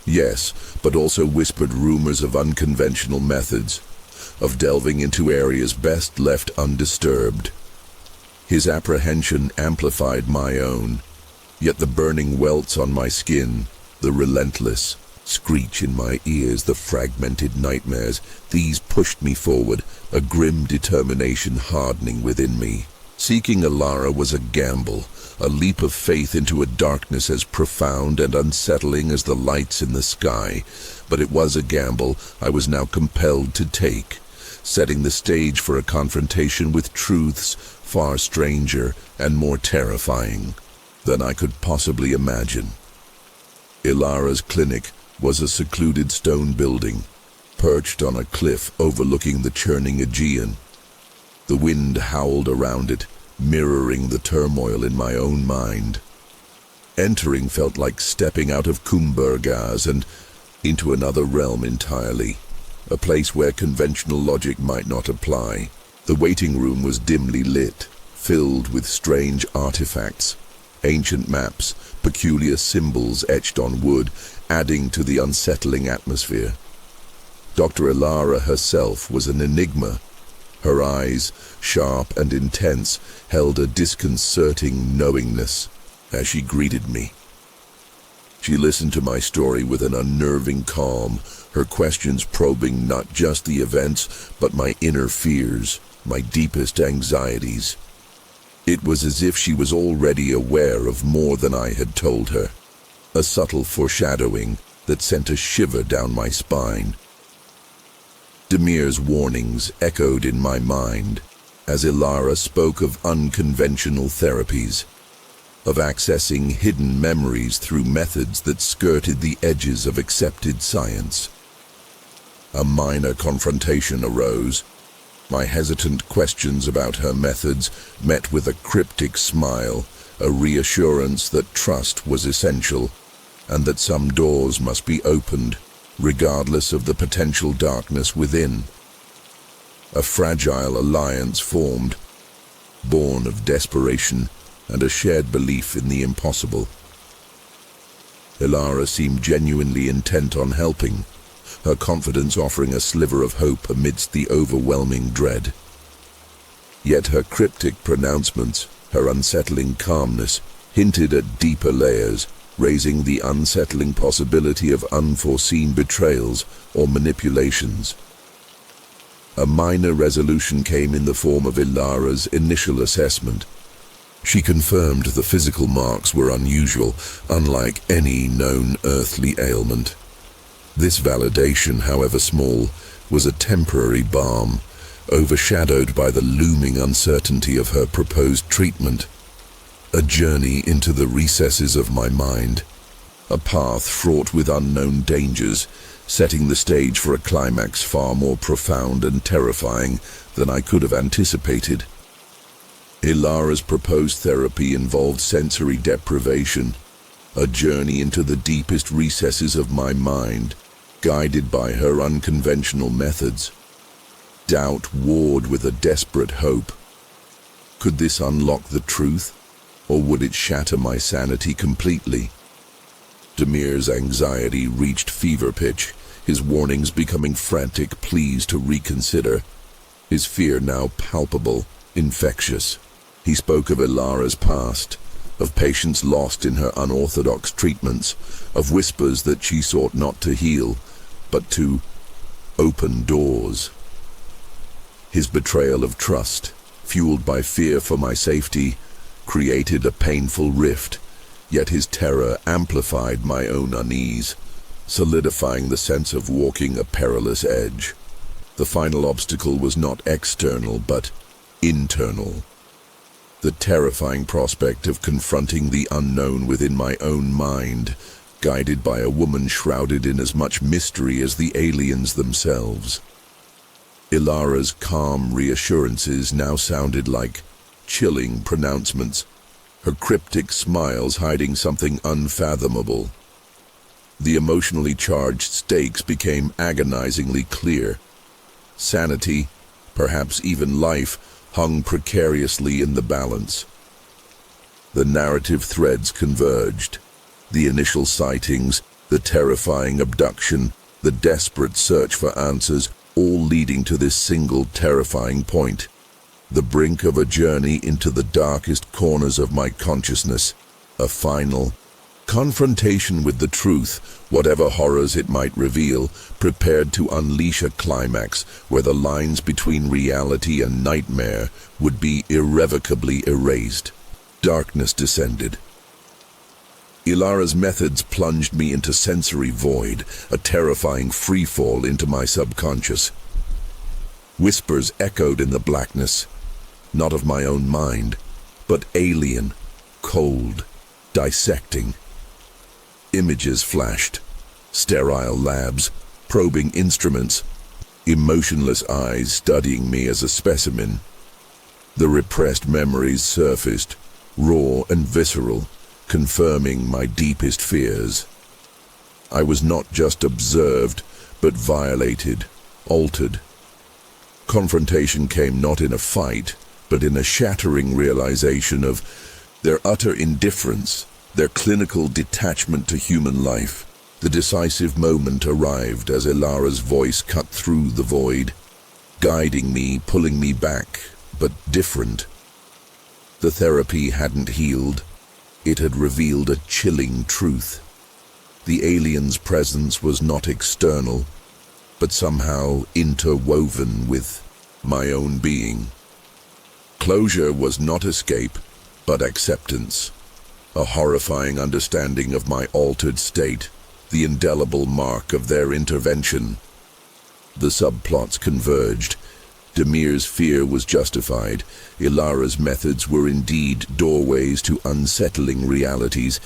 Yes, but also whispered rumors of unconventional methods, of delving into areas best left undisturbed. His apprehension amplified my own, yet the burning welts on my skin, the relentless screech in my ears, the fragmented nightmares, these pushed me forward, a grim determination hardening within me. Seeking Elara was a gamble, a leap of faith into a darkness as profound and unsettling as the lights in the sky, but it was a gamble I was now compelled to take, setting the stage for a confrontation with truths far stranger and more terrifying than I could possibly imagine. Elara's clinic was a secluded stone building, perched on a cliff overlooking the churning Aegean. The wind howled around it, mirroring the turmoil in my own mind. Entering felt like stepping out of Kumburgaz and into another realm entirely, a place where conventional logic might not apply. The waiting room was dimly lit, filled with strange artifacts, ancient maps, peculiar symbols etched on wood, adding to the unsettling atmosphere. Dr. Elara herself was an enigma. Her eyes, sharp and intense, held a disconcerting knowingness as she greeted me. She listened to my story with an unnerving calm, her questions probing not just the events, but my inner fears, my deepest anxieties. It was as if she was already aware of more than I had told her, a subtle foreshadowing that sent a shiver down my spine. Demir's warnings echoed in my mind as Elara spoke of unconventional therapies, of accessing hidden memories through methods that skirted the edges of accepted science. A minor confrontation arose. My hesitant questions about her methods met with a cryptic smile, a reassurance that trust was essential, and that some doors must be opened, regardless of the potential darkness within. A fragile alliance formed, born of desperation and a shared belief in the impossible. Elara seemed genuinely intent on helping, her confidence offering a sliver of hope amidst the overwhelming dread. Yet her cryptic pronouncements, her unsettling calmness, hinted at deeper layers, raising the unsettling possibility of unforeseen betrayals or manipulations. A minor resolution came in the form of Elara's initial assessment. She confirmed the physical marks were unusual, unlike any known earthly ailment. This validation, however small, was a temporary balm, overshadowed by the looming uncertainty of her proposed treatment. A journey into the recesses of my mind, a path fraught with unknown dangers, setting the stage for a climax far more profound and terrifying than I could have anticipated. Elara's proposed therapy involved sensory deprivation, a journey into the deepest recesses of my mind, guided by her unconventional methods. Doubt warred with a desperate hope. Could this unlock the truth, or would it shatter my sanity completely? Demir's anxiety reached fever pitch, his warnings becoming frantic pleas to reconsider, his fear now palpable, infectious. He spoke of Elara's past, of patients lost in her unorthodox treatments, of whispers that she sought not to heal, but to open doors. His betrayal of trust, fueled by fear for my safety, created a painful rift, yet his terror amplified my own unease, solidifying the sense of walking a perilous edge. The final obstacle was not external, but internal. The terrifying prospect of confronting the unknown within my own mind, guided by a woman shrouded in as much mystery as the aliens themselves. Ilara's calm reassurances now sounded like chilling pronouncements, her cryptic smiles hiding something unfathomable. The emotionally charged stakes became agonizingly clear. Sanity, perhaps even life, hung precariously in the balance. The narrative threads converged. The initial sightings, the terrifying abduction, the desperate search for answers, all leading to this single terrifying point. The brink of a journey into the darkest corners of my consciousness. A final confrontation with the truth, whatever horrors it might reveal, prepared to unleash a climax where the lines between reality and nightmare would be irrevocably erased. Darkness descended. Ilara's methods plunged me into sensory void, a terrifying freefall into my subconscious. Whispers echoed in the blackness, not of my own mind, but alien, cold, dissecting. Images flashed, sterile labs, probing instruments, emotionless eyes studying me as a specimen. The repressed memories surfaced, raw and visceral, confirming my deepest fears. I was not just observed, but violated, altered. Confrontation came not in a fight, but in a shattering realization of their utter indifference, their clinical detachment to human life. The decisive moment arrived as Ilara's voice cut through the void, guiding me, pulling me back, but different. The therapy hadn't healed. It had revealed a chilling truth. The alien's presence was not external, but somehow interwoven with my own being. Closure was not escape, but acceptance. A horrifying understanding of my altered state, the indelible mark of their intervention. The subplots converged. Demir's fear was justified. Ilara's methods were indeed doorways to unsettling realities,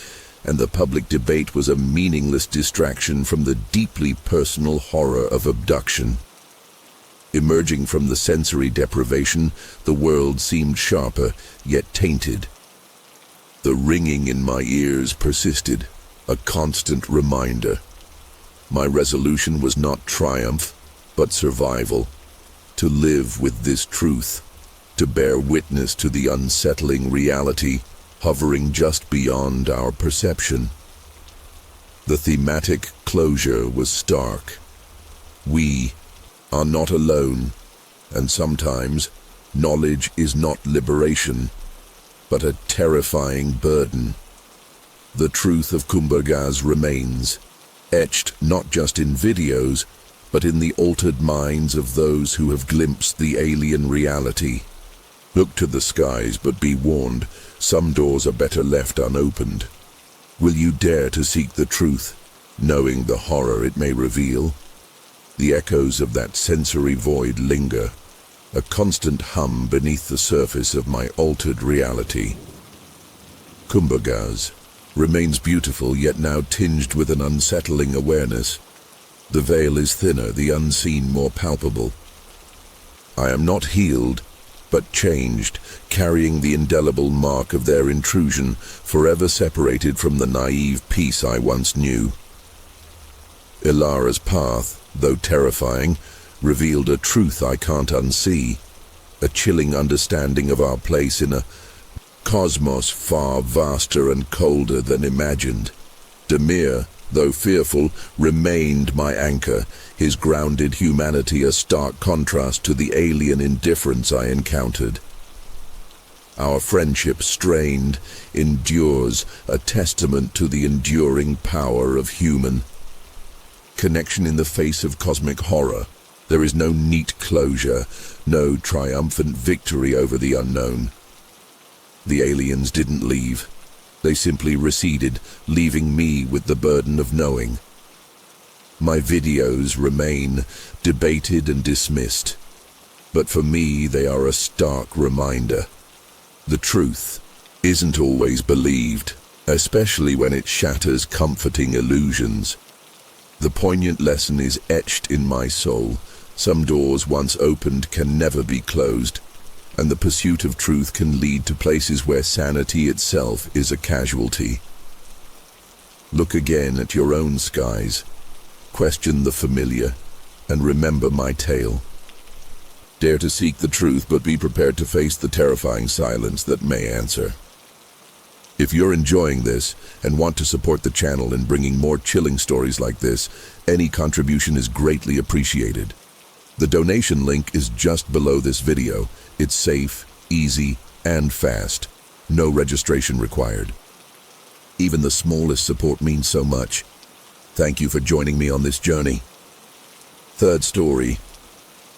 and the public debate was a meaningless distraction from the deeply personal horror of abduction. Emerging from the sensory deprivation, the world seemed sharper, yet tainted. The ringing in my ears persisted, a constant reminder. My resolution was not triumph, but survival. To live with this truth, to bear witness to the unsettling reality hovering just beyond our perception. The thematic closure was stark. We are not alone, and sometimes knowledge is not liberation, but a terrifying burden. The truth of Kumbergaz remains, etched not just in videos, but in the altered minds of those who have glimpsed the alien reality. Look to the skies, but be warned, some doors are better left unopened. Will you dare to seek the truth, knowing the horror it may reveal? The echoes of that sensory void linger, a constant hum beneath the surface of my altered reality. Kumbergaz remains beautiful, yet now tinged with an unsettling awareness. The veil is thinner, the unseen more palpable. I am not healed, but changed, carrying the indelible mark of their intrusion, forever separated from the naive peace I once knew. Ilara's path, though terrifying, revealed a truth I can't unsee, a chilling understanding of our place in a cosmos far vaster and colder than imagined. Demir, though fearful, remained my anchor, his grounded humanity a stark contrast to the alien indifference I encountered. Our friendship, strained, endures, a testament to the enduring power of human connection in the face of cosmic horror. There is no neat closure, no triumphant victory over the unknown. The aliens didn't leave. They simply receded, leaving me with the burden of knowing. My videos remain debated and dismissed, but for me they are a stark reminder. The truth isn't always believed, especially when it shatters comforting illusions. The poignant lesson is etched in my soul. Some doors once opened can never be closed, and the pursuit of truth can lead to places where sanity itself is a casualty. Look again at your own skies, question the familiar, and remember my tale. Dare to seek the truth, but be prepared to face the terrifying silence that may answer. If you're enjoying this and want to support the channel in bringing more chilling stories like this, any contribution is greatly appreciated. The donation link is just below this video. It's safe, easy, and fast. No registration required. Even the smallest support means so much. Thank you for joining me on this journey. Third story.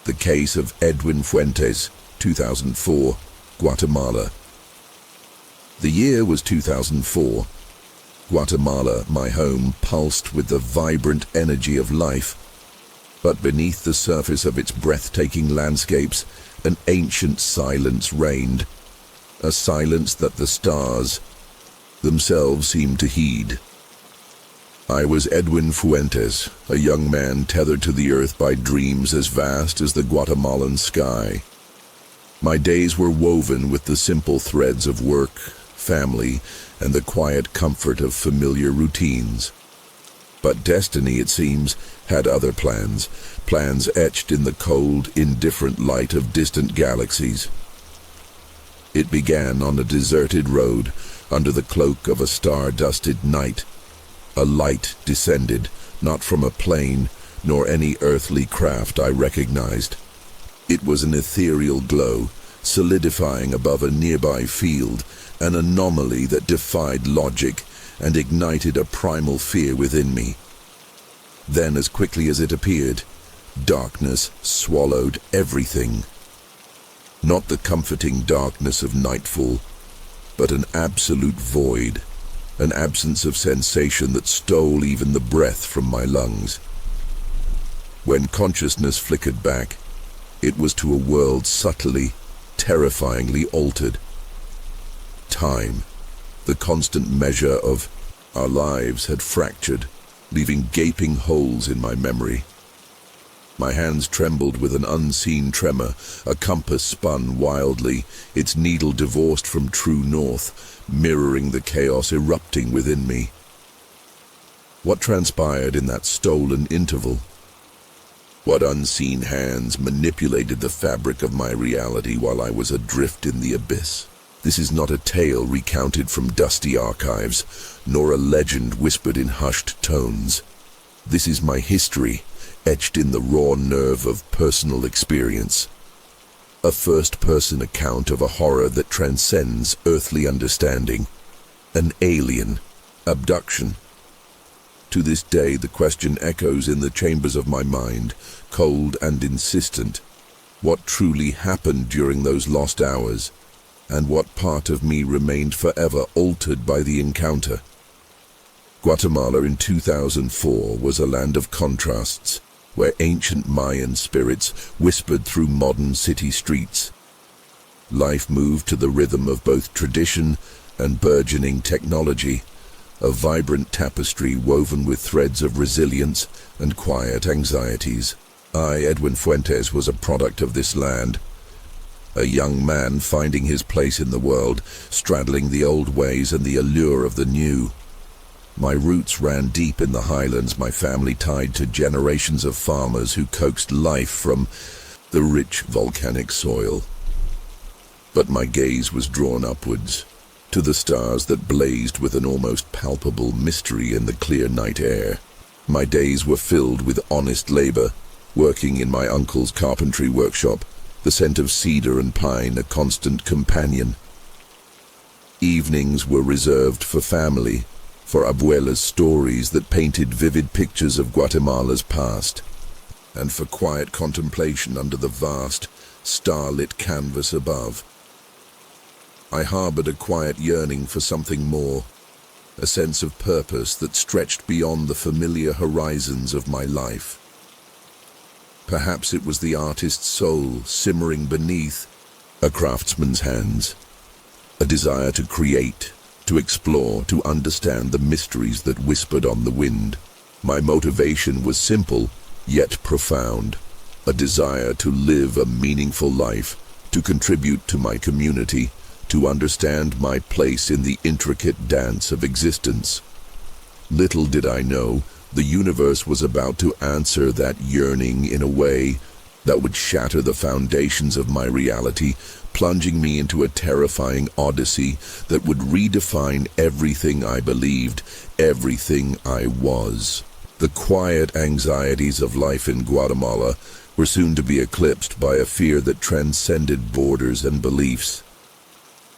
The case of Edwin Fuentes, 2004, Guatemala. The year was 2004. Guatemala, my home, pulsed with the vibrant energy of life. But beneath the surface of its breathtaking landscapes, an ancient silence reigned. A silence that the stars themselves seemed to heed. I was Edwin Fuentes, a young man tethered to the earth by dreams as vast as the Guatemalan sky. My days were woven with the simple threads of work, family, and the quiet comfort of familiar routines. But destiny, it seems, had other plans etched in the cold, indifferent light of distant galaxies. It began on a deserted road, under the cloak of a star-dusted night. A light descended, not from a plane, nor any earthly craft I recognized. It was an ethereal glow, solidifying above a nearby field, an anomaly that defied logic and ignited a primal fear within me. Then, as quickly as it appeared, darkness swallowed everything. Not the comforting darkness of nightfall, but an absolute void, an absence of sensation that stole even the breath from my lungs. When consciousness flickered back, it was to a world subtly, terrifyingly altered. Time, the constant measure of our lives, had fractured, leaving gaping holes in my memory. My hands trembled with an unseen tremor, a compass spun wildly, its needle divorced from true north, mirroring the chaos erupting within me. What transpired in that stolen interval? What unseen hands manipulated the fabric of my reality while I was adrift in the abyss? This is not a tale recounted from dusty archives, nor a legend whispered in hushed tones. This is my history, etched in the raw nerve of personal experience. A first-person account of a horror that transcends earthly understanding. An alien abduction. To this day, the question echoes in the chambers of my mind, cold and insistent. What truly happened during those lost hours? And what part of me remained forever altered by the encounter? Guatemala in 2004 was a land of contrasts, where ancient Mayan spirits whispered through modern city streets. Life moved to the rhythm of both tradition and burgeoning technology, a vibrant tapestry woven with threads of resilience and quiet anxieties. I, Edwin Fuentes, was a product of this land. A young man finding his place in the world, straddling the old ways and the allure of the new. My roots ran deep in the highlands, my family tied to generations of farmers who coaxed life from the rich volcanic soil. But my gaze was drawn upwards, to the stars that blazed with an almost palpable mystery in the clear night air. My days were filled with honest labor, working in my uncle's carpentry workshop, the scent of cedar and pine a constant companion. Evenings were reserved for family, for abuela's stories that painted vivid pictures of Guatemala's past, and for quiet contemplation under the vast, starlit canvas above. I harbored a quiet yearning for something more, a sense of purpose that stretched beyond the familiar horizons of my life. Perhaps it was the artist's soul simmering beneath a craftsman's hands, a desire to create, to explore, to understand the mysteries that whispered on the wind. My motivation was simple, yet profound, a desire to live a meaningful life, to contribute to my community, to understand my place in the intricate dance of existence. Little did I know, the universe was about to answer that yearning in a way that would shatter the foundations of my reality, plunging me into a terrifying odyssey that would redefine everything I believed, everything I was. The quiet anxieties of life in Guatemala were soon to be eclipsed by a fear that transcended borders and beliefs.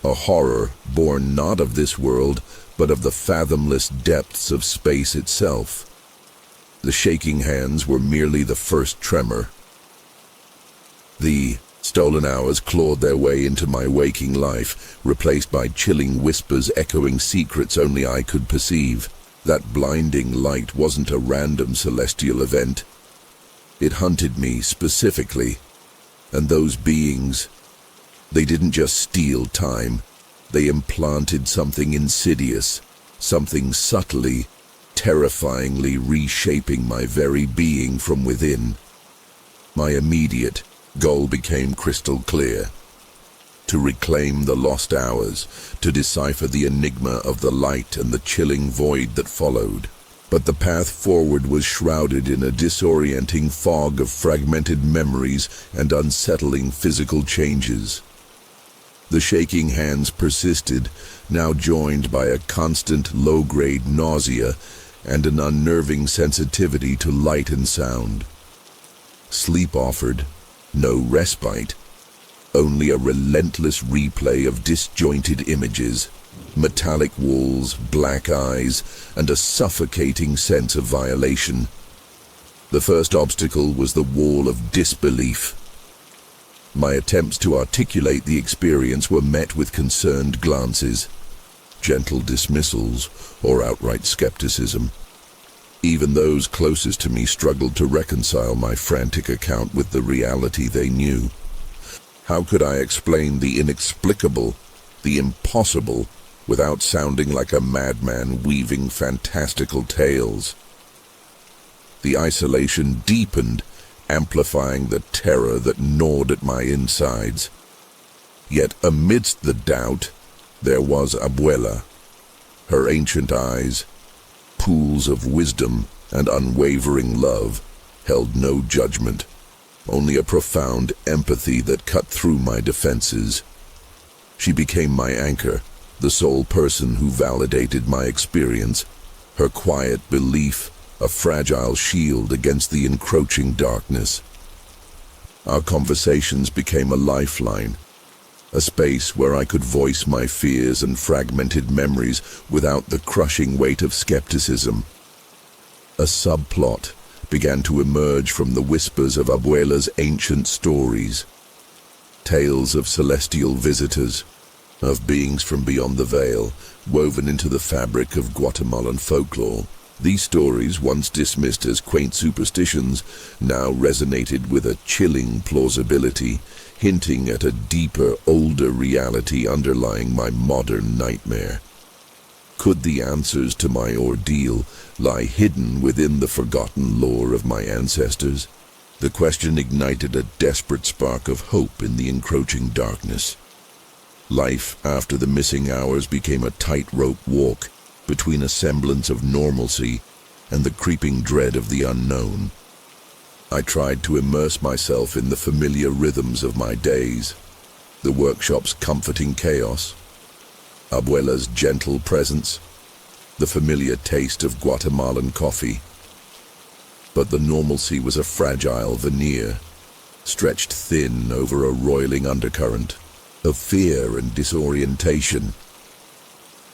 A horror born not of this world, but of the fathomless depths of space itself. The shaking hands were merely the first tremor. The stolen hours clawed their way into my waking life, replaced by chilling whispers echoing secrets only I could perceive. That blinding light wasn't a random celestial event. It hunted me specifically, and those beings, they didn't just steal time, they implanted something insidious, something subtly, terrifyingly reshaping my very being from within. My immediate goal became crystal clear: to reclaim the lost hours, to decipher the enigma of the light and the chilling void that followed. But the path forward was shrouded in a disorienting fog of fragmented memories and unsettling physical changes. The shaking hands persisted, now joined by a constant low-grade nausea and an unnerving sensitivity to light and sound. Sleep offered no respite, only a relentless replay of disjointed images, metallic walls, black eyes, and a suffocating sense of violation. The first obstacle was the wall of disbelief. My attempts to articulate the experience were met with concerned glances, gentle dismissals, or outright skepticism. Even those closest to me struggled to reconcile my frantic account with the reality they knew. How could I explain the inexplicable, the impossible, without sounding like a madman weaving fantastical tales? The isolation deepened, amplifying the terror that gnawed at my insides. Yet amidst the doubt, there was Abuela. Her ancient eyes, pools of wisdom and unwavering love, held no judgment, only a profound empathy that cut through my defenses. She became my anchor, the sole person who validated my experience, her quiet belief a fragile shield against the encroaching darkness. Our conversations became a lifeline, a space where I could voice my fears and fragmented memories without the crushing weight of skepticism. A subplot began to emerge from the whispers of Abuela's ancient stories, tales of celestial visitors, of beings from beyond the veil, woven into the fabric of Guatemalan folklore. These stories, once dismissed as quaint superstitions, now resonated with a chilling plausibility, hinting at a deeper, older reality underlying my modern nightmare. Could the answers to my ordeal lie hidden within the forgotten lore of my ancestors? The question ignited a desperate spark of hope in the encroaching darkness. Life after the missing hours became a tightrope walk between a semblance of normalcy and the creeping dread of the unknown. I tried to immerse myself in the familiar rhythms of my days, the workshop's comforting chaos, Abuela's gentle presence, the familiar taste of Guatemalan coffee. But the normalcy was a fragile veneer, stretched thin over a roiling undercurrent of fear and disorientation.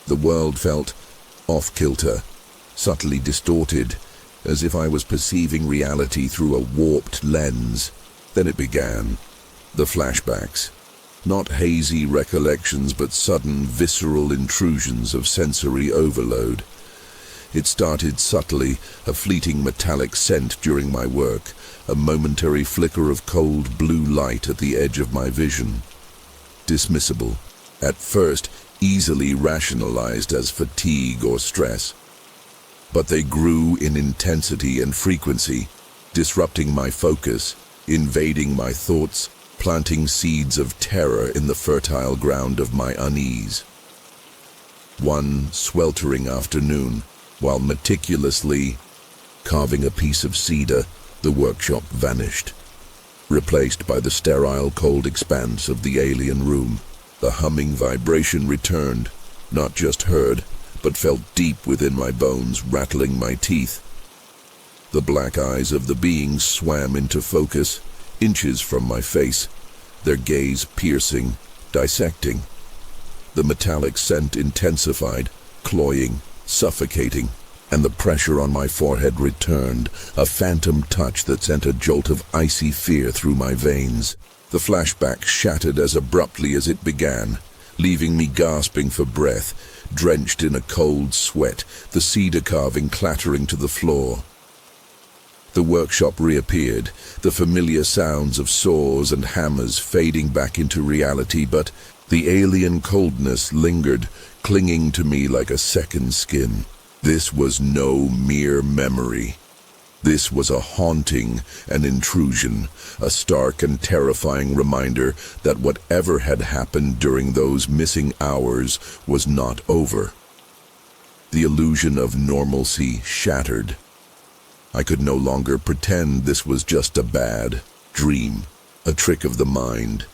The world felt off-kilter, subtly distorted, as if I was perceiving reality through a warped lens. Then it began. The flashbacks. Not hazy recollections, but sudden, visceral intrusions of sensory overload. It started subtly, a fleeting metallic scent during my work, a momentary flicker of cold blue light at the edge of my vision. Dismissible, at first easily rationalized as fatigue or stress. But they grew in intensity and frequency, disrupting my focus, invading my thoughts, planting seeds of terror in the fertile ground of my unease. One sweltering afternoon, while meticulously carving a piece of cedar, the workshop vanished, replaced by the sterile, cold expanse of the alien room. The humming vibration returned, not just heard, but felt deep within my bones, rattling my teeth. The black eyes of the beings swam into focus, inches from my face, their gaze piercing, dissecting. The metallic scent intensified, cloying, suffocating, and the pressure on my forehead returned, a phantom touch that sent a jolt of icy fear through my veins. The flashback shattered as abruptly as it began, leaving me gasping for breath, drenched in a cold sweat, the cedar carving clattering to the floor. The workshop reappeared, the familiar sounds of saws and hammers fading back into reality, but the alien coldness lingered, clinging to me like a second skin. This was no mere memory. This was a haunting, an intrusion, a stark and terrifying reminder that whatever had happened during those missing hours was not over. The illusion of normalcy shattered. I could no longer pretend this was just a bad dream, a trick of the mind.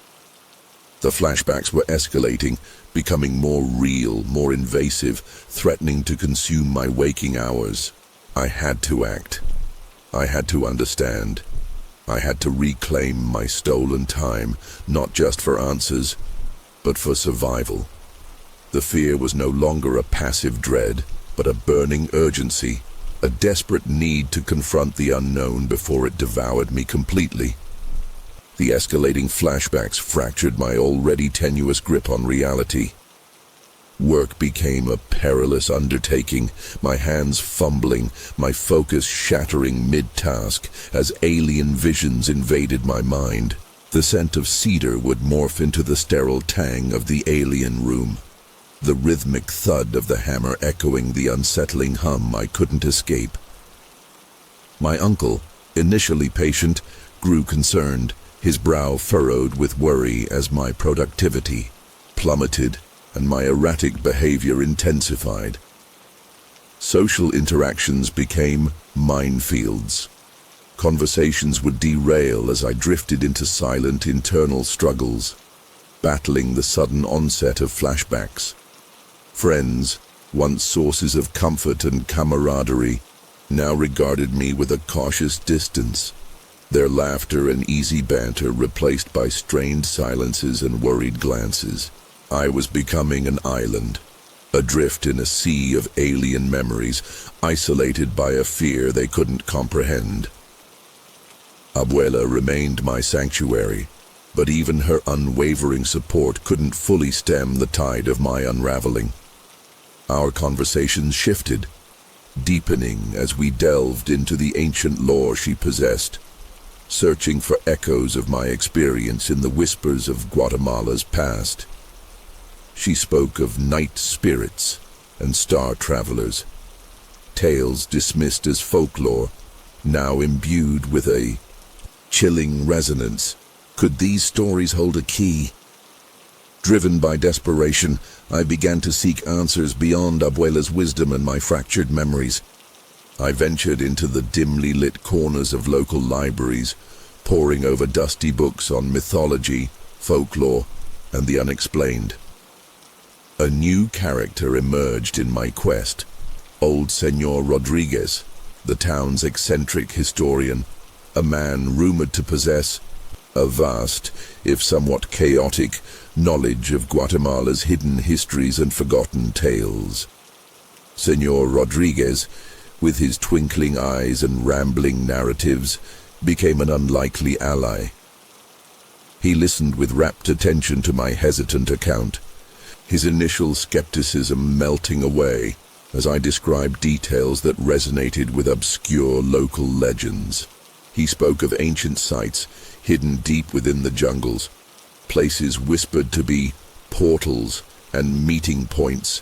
The flashbacks were escalating, becoming more real, more invasive, threatening to consume my waking hours. I had to act. I had to understand. I had to reclaim my stolen time, not just for answers, but for survival. The fear was no longer a passive dread, but a burning urgency, a desperate need to confront the unknown before it devoured me completely. The escalating flashbacks fractured my already tenuous grip on reality. Work became a perilous undertaking, my hands fumbling, my focus shattering mid-task as alien visions invaded my mind. The scent of cedar would morph into the sterile tang of the alien room, the rhythmic thud of the hammer echoing the unsettling hum I couldn't escape. My uncle, initially patient, grew concerned, his brow furrowed with worry as my productivity plummeted and my erratic behavior intensified. Social interactions became minefields. Conversations would derail as I drifted into silent internal struggles, battling the sudden onset of flashbacks. Friends, once sources of comfort and camaraderie, now regarded me with a cautious distance, their laughter and easy banter replaced by strained silences and worried glances. I was becoming an island, adrift in a sea of alien memories, isolated by a fear they couldn't comprehend. Abuela remained my sanctuary, but even her unwavering support couldn't fully stem the tide of my unraveling. Our conversations shifted, deepening as we delved into the ancient lore she possessed, searching for echoes of my experience in the whispers of Guatemala's past. She spoke of night spirits and star travelers, tales dismissed as folklore, now imbued with a chilling resonance. Could these stories hold a key? Driven by desperation, I began to seek answers beyond Abuela's wisdom and my fractured memories. I ventured into the dimly lit corners of local libraries, poring over dusty books on mythology, folklore, and the unexplained. A new character emerged in my quest, old Señor Rodriguez, the town's eccentric historian, a man rumored to possess a vast, if somewhat chaotic, knowledge of Guatemala's hidden histories and forgotten tales. Señor Rodriguez, with his twinkling eyes and rambling narratives, became an unlikely ally. He listened with rapt attention to my hesitant account, his initial skepticism melting away as I described details that resonated with obscure local legends. He spoke of ancient sites hidden deep within the jungles, places whispered to be portals and meeting points,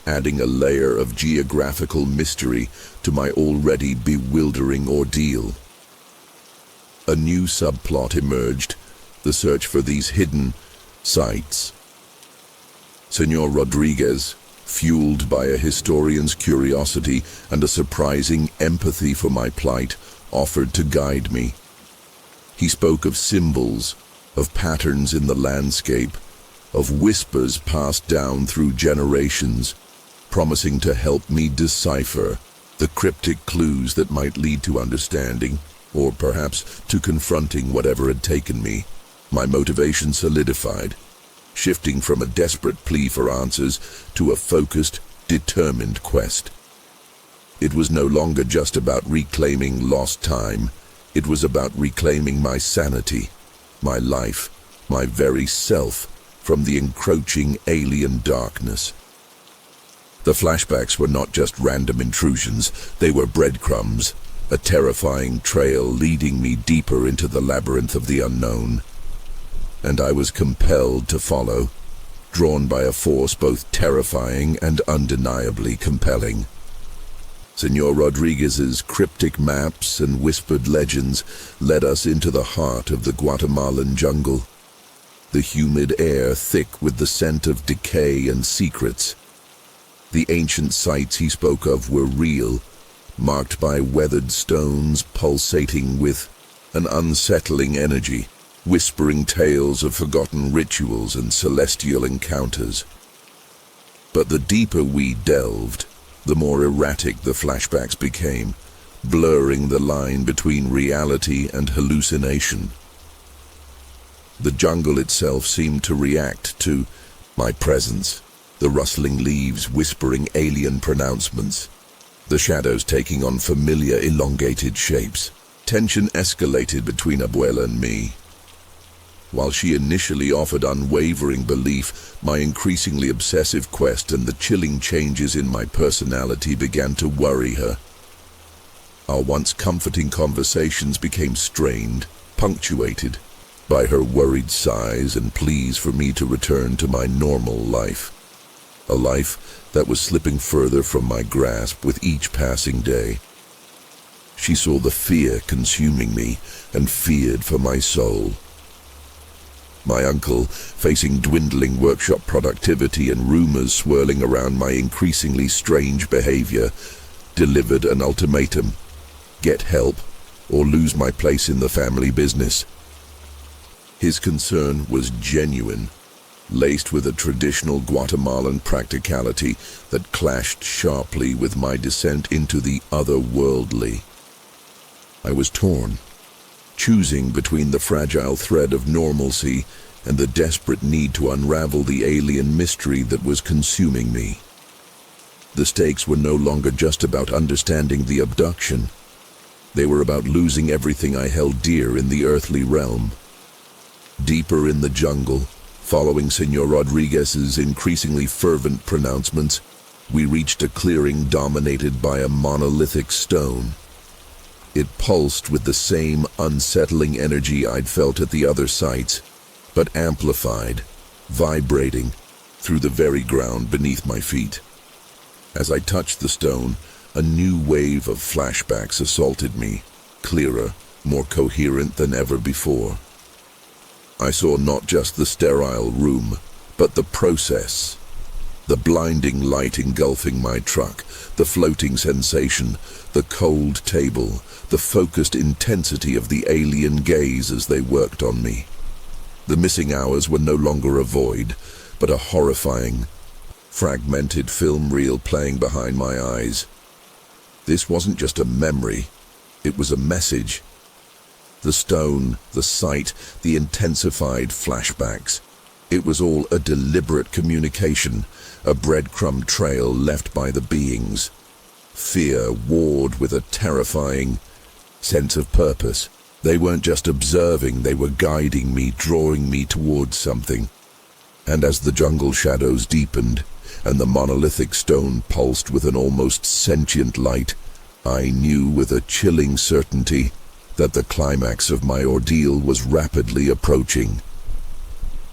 adding a layer of geographical mystery to my already bewildering ordeal. A new subplot emerged, the search for these hidden sites. Senor Rodriguez, fueled by a historian's curiosity and a surprising empathy for my plight, offered to guide me. He spoke of symbols, of patterns in the landscape, of whispers passed down through generations, promising to help me decipher the cryptic clues that might lead to understanding, or perhaps to confronting whatever had taken me. My motivation solidified, shifting from a desperate plea for answers to a focused, determined quest. It was no longer just about reclaiming lost time. It was about reclaiming my sanity, my life, my very self from the encroaching alien darkness. The flashbacks were not just random intrusions, they were breadcrumbs, a terrifying trail leading me deeper into the labyrinth of the unknown. And I was compelled to follow, drawn by a force both terrifying and undeniably compelling. Senor Rodriguez's cryptic maps and whispered legends led us into the heart of the Guatemalan jungle, the humid air thick with the scent of decay and secrets. The ancient sites he spoke of were real, marked by weathered stones pulsating with an unsettling energy, whispering tales of forgotten rituals and celestial encounters. But the deeper we delved, the more erratic the flashbacks became, blurring the line between reality and hallucination. The jungle itself seemed to react to my presence, the rustling leaves whispering alien pronouncements, the shadows taking on familiar elongated shapes. Tension escalated between Abuela and me. While she initially offered unwavering belief, my increasingly obsessive quest and the chilling changes in my personality began to worry her. Our once comforting conversations became strained, punctuated by her worried sighs and pleas for me to return to my normal life. A life that was slipping further from my grasp with each passing day. She saw the fear consuming me and feared for my soul. My uncle, facing dwindling workshop productivity and rumors swirling around my increasingly strange behavior, delivered an ultimatum: get help or lose my place in the family business. His concern was genuine, laced with a traditional Guatemalan practicality that clashed sharply with my descent into the otherworldly. I was torn, choosing between the fragile thread of normalcy and the desperate need to unravel the alien mystery that was consuming me. The stakes were no longer just about understanding the abduction. They were about losing everything I held dear in the earthly realm. Deeper in the jungle, following Senor Rodriguez's increasingly fervent pronouncements, we reached a clearing dominated by a monolithic stone. It pulsed with the same unsettling energy I'd felt at the other sites, but amplified, vibrating through the very ground beneath my feet. As I touched the stone, a new wave of flashbacks assaulted me, clearer, more coherent than ever before. I saw not just the sterile room, but the process. The blinding light engulfing my truck, the floating sensation, the cold table, the focused intensity of the alien gaze as they worked on me. The missing hours were no longer a void, but a horrifying, fragmented film reel playing behind my eyes. This wasn't just a memory, it was a message. The stone, the sight, the intensified flashbacks. It was all a deliberate communication, a breadcrumb trail left by the beings. Fear warred with a terrifying sense of purpose. They weren't just observing, they were guiding me, drawing me towards something. And as the jungle shadows deepened, and the monolithic stone pulsed with an almost sentient light, I knew with a chilling certainty that the climax of my ordeal was rapidly approaching.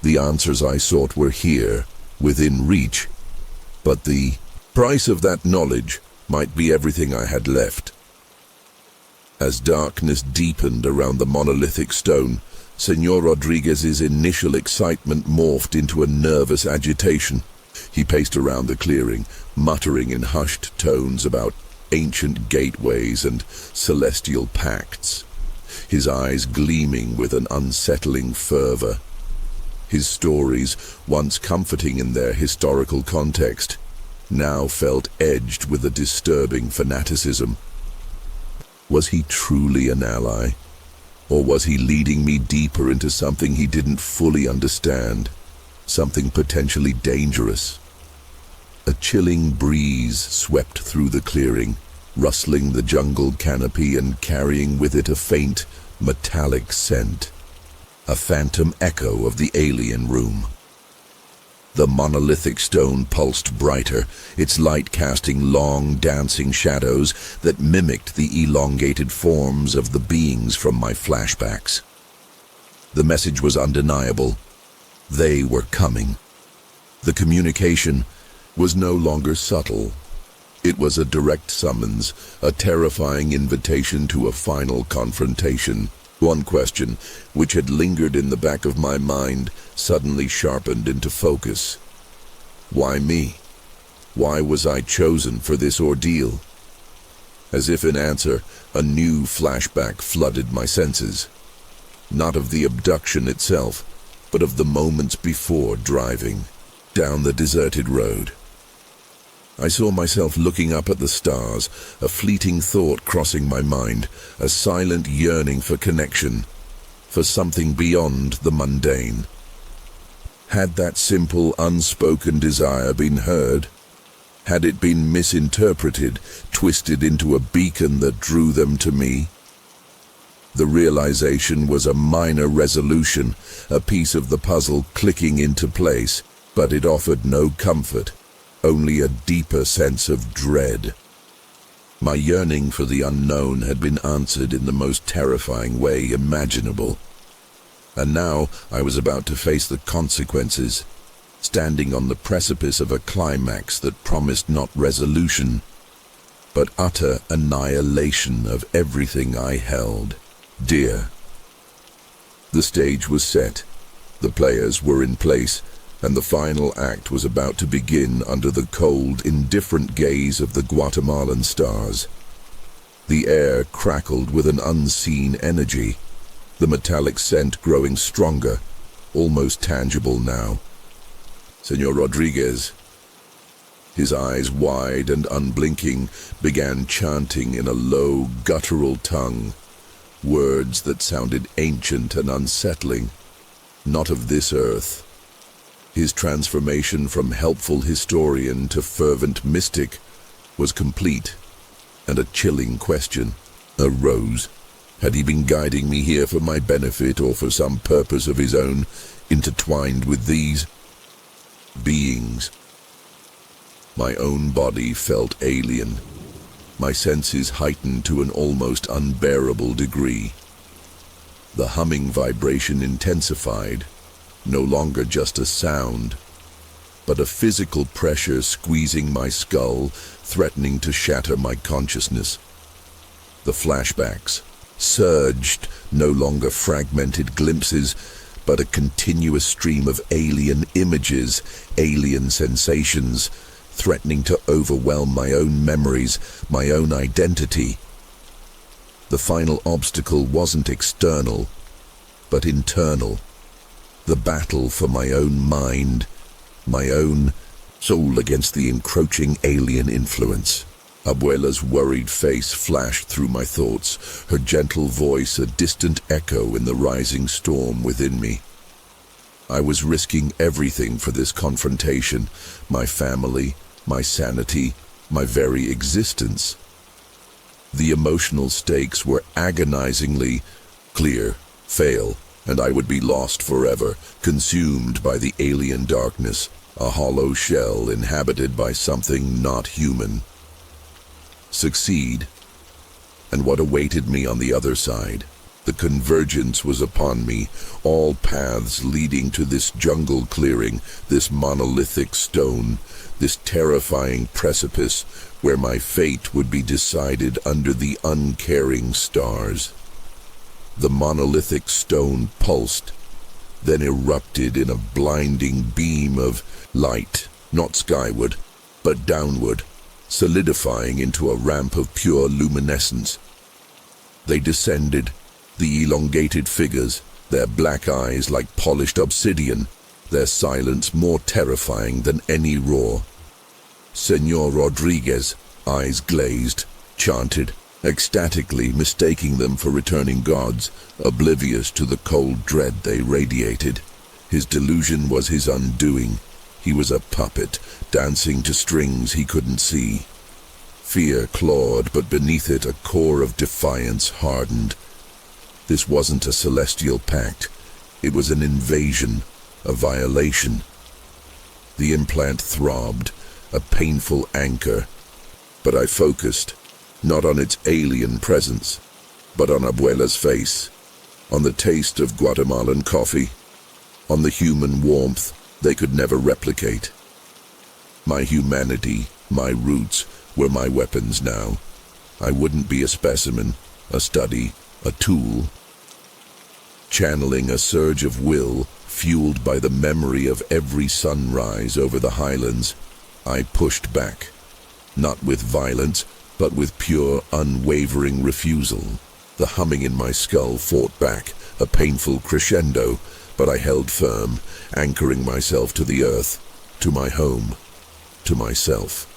The answers I sought were here, within reach, but the price of that knowledge might be everything I had left. As darkness deepened around the monolithic stone, Senor Rodriguez's initial excitement morphed into a nervous agitation. He paced around the clearing, muttering in hushed tones about ancient gateways and celestial pacts, his eyes gleaming with an unsettling fervor. His stories, once comforting in their historical context, now felt edged with a disturbing fanaticism. Was he truly an ally? Or was he leading me deeper into something he didn't fully understand? Something potentially dangerous? A chilling breeze swept through the clearing, rustling the jungle canopy and carrying with it a faint, metallic scent. A phantom echo of the alien room. The monolithic stone pulsed brighter, its light casting long, dancing shadows that mimicked the elongated forms of the beings from my flashbacks. The message was undeniable. They were coming. The communication was no longer subtle. It was a direct summons, a terrifying invitation to a final confrontation. One question, which had lingered in the back of my mind, suddenly sharpened into focus. Why me? Why was I chosen for this ordeal? As if in answer, a new flashback flooded my senses. Not of the abduction itself, but of the moments before driving down the deserted road. I saw myself looking up at the stars, a fleeting thought crossing my mind, a silent yearning for connection, for something beyond the mundane. Had that simple, unspoken desire been heard? Had it been misinterpreted, twisted into a beacon that drew them to me? The realization was a minor resolution, a piece of the puzzle clicking into place, but it offered no comfort. Only a deeper sense of dread. My yearning for the unknown had been answered in the most terrifying way imaginable. And now I was about to face the consequences, standing on the precipice of a climax that promised not resolution, but utter annihilation of everything I held dear. The stage was set, the players were in place, and the final act was about to begin under the cold, indifferent gaze of the Guatemalan stars. The air crackled with an unseen energy, the metallic scent growing stronger, almost tangible now. Senor Rodriguez, his eyes wide and unblinking, began chanting in a low, guttural tongue, words that sounded ancient and unsettling, not of this earth. His transformation from helpful historian to fervent mystic was complete, and a chilling question arose. Had he been guiding me here for my benefit or for some purpose of his own, intertwined with these beings? My own body felt alien, my senses heightened to an almost unbearable degree. The humming vibration intensified, no longer just a sound, but a physical pressure squeezing my skull, threatening to shatter my consciousness. The flashbacks surged, no longer fragmented glimpses, but a continuous stream of alien images, alien sensations, threatening to overwhelm my own memories, my own identity. The final obstacle wasn't external, but internal. The battle for my own mind, my own soul against the encroaching alien influence. Abuela's worried face flashed through my thoughts, her gentle voice a distant echo in the rising storm within me. I was risking everything for this confrontation, my family, my sanity, my very existence. The emotional stakes were agonizingly Clear, fail, and I would be lost forever, consumed by the alien darkness, a hollow shell inhabited by something not human. Succeed, and what awaited me on the other side? The convergence was upon me, all paths leading to this jungle clearing, this monolithic stone, this terrifying precipice where my fate would be decided under the uncaring stars. The monolithic stone pulsed, then erupted in a blinding beam of light, not skyward, but downward, solidifying into a ramp of pure luminescence. They descended, the elongated figures, their black eyes like polished obsidian, their silence more terrifying than any roar. Senor Rodriguez, eyes glazed, chanted, ecstatically mistaking them for returning gods, oblivious to the cold dread they radiated. His delusion was his undoing. He was a puppet, dancing to strings he couldn't see. Fear clawed, but beneath it a core of defiance hardened. This wasn't a celestial pact. It was an invasion, a violation. The implant throbbed, a painful anchor, but I focused, not on its alien presence, but on Abuela's face, on the taste of Guatemalan coffee, on the human warmth they could never replicate. My humanity, my roots, were my weapons now. I wouldn't be a specimen, a study, a tool. Channeling a surge of will, fueled by the memory of every sunrise over the highlands, I pushed back, not with violence, but with pure, unwavering refusal. The humming in my skull fought back, a painful crescendo, but I held firm, anchoring myself to the earth, to my home, to myself.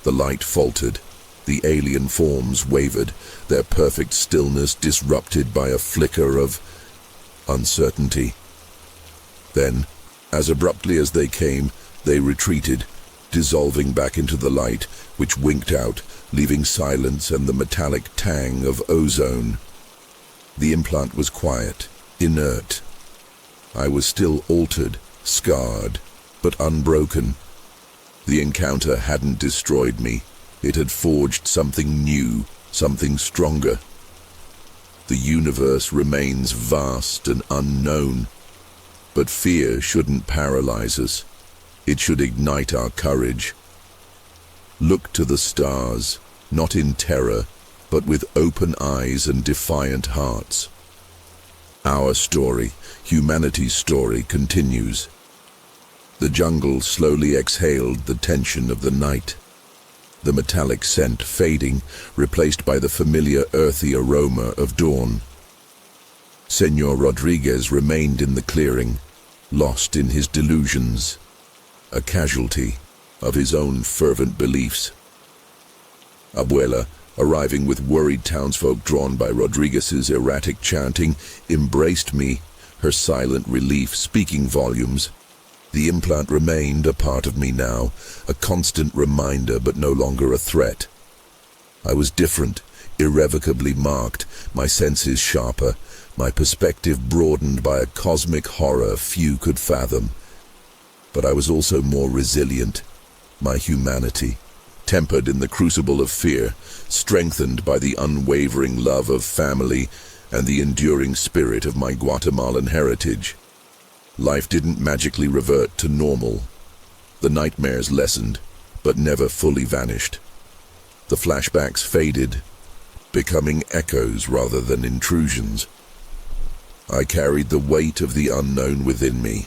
The light faltered. The alien forms wavered, their perfect stillness disrupted by a flicker of uncertainty. Then, as abruptly as they came, they retreated, dissolving back into the light, which winked out, leaving silence and the metallic tang of ozone. The implant was quiet, inert. I was still altered, scarred, but unbroken. The encounter hadn't destroyed me. It had forged something new, something stronger. The universe remains vast and unknown, but fear shouldn't paralyze us. It should ignite our courage. Look to the stars, not in terror, but with open eyes and defiant hearts. Our story, humanity's story, continues. The jungle slowly exhaled the tension of the night. The metallic scent fading, replaced by the familiar earthy aroma of dawn. Senor Rodriguez remained in the clearing, lost in his delusions, a casualty of his own fervent beliefs. Abuela, arriving with worried townsfolk drawn by Rodriguez's erratic chanting, embraced me, her silent relief speaking volumes. The implant remained a part of me now, a constant reminder but no longer a threat. I was different, irrevocably marked, my senses sharper, my perspective broadened by a cosmic horror few could fathom. But I was also more resilient, my humanity, tempered in the crucible of fear, strengthened by the unwavering love of family and the enduring spirit of my Guatemalan heritage. Life didn't magically revert to normal. The nightmares lessened, but never fully vanished. The flashbacks faded, becoming echoes rather than intrusions. I carried the weight of the unknown within me,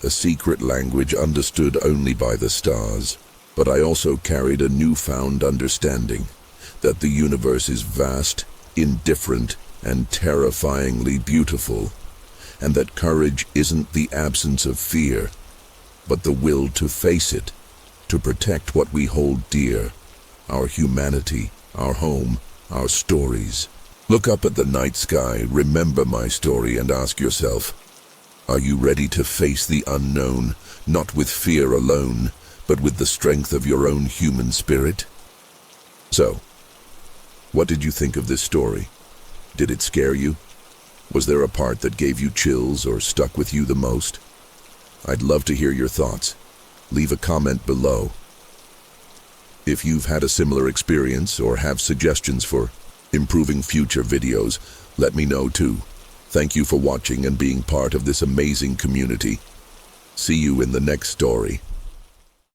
a secret language understood only by the stars. But I also carried a newfound understanding that the universe is vast, indifferent, and terrifyingly beautiful, and that courage isn't the absence of fear, but the will to face it, to protect what we hold dear, our humanity, our home, our stories. Look up at the night sky, remember my story, and ask yourself, are you ready to face the unknown, not with fear alone, but with the strength of your own human spirit? So, what did you think of this story? Did it scare you? Was there a part that gave you chills or stuck with you the most? I'd love to hear your thoughts. Leave a comment below. If you've had a similar experience or have suggestions for improving future videos, let me know too. Thank you for watching and being part of this amazing community. See you in the next story.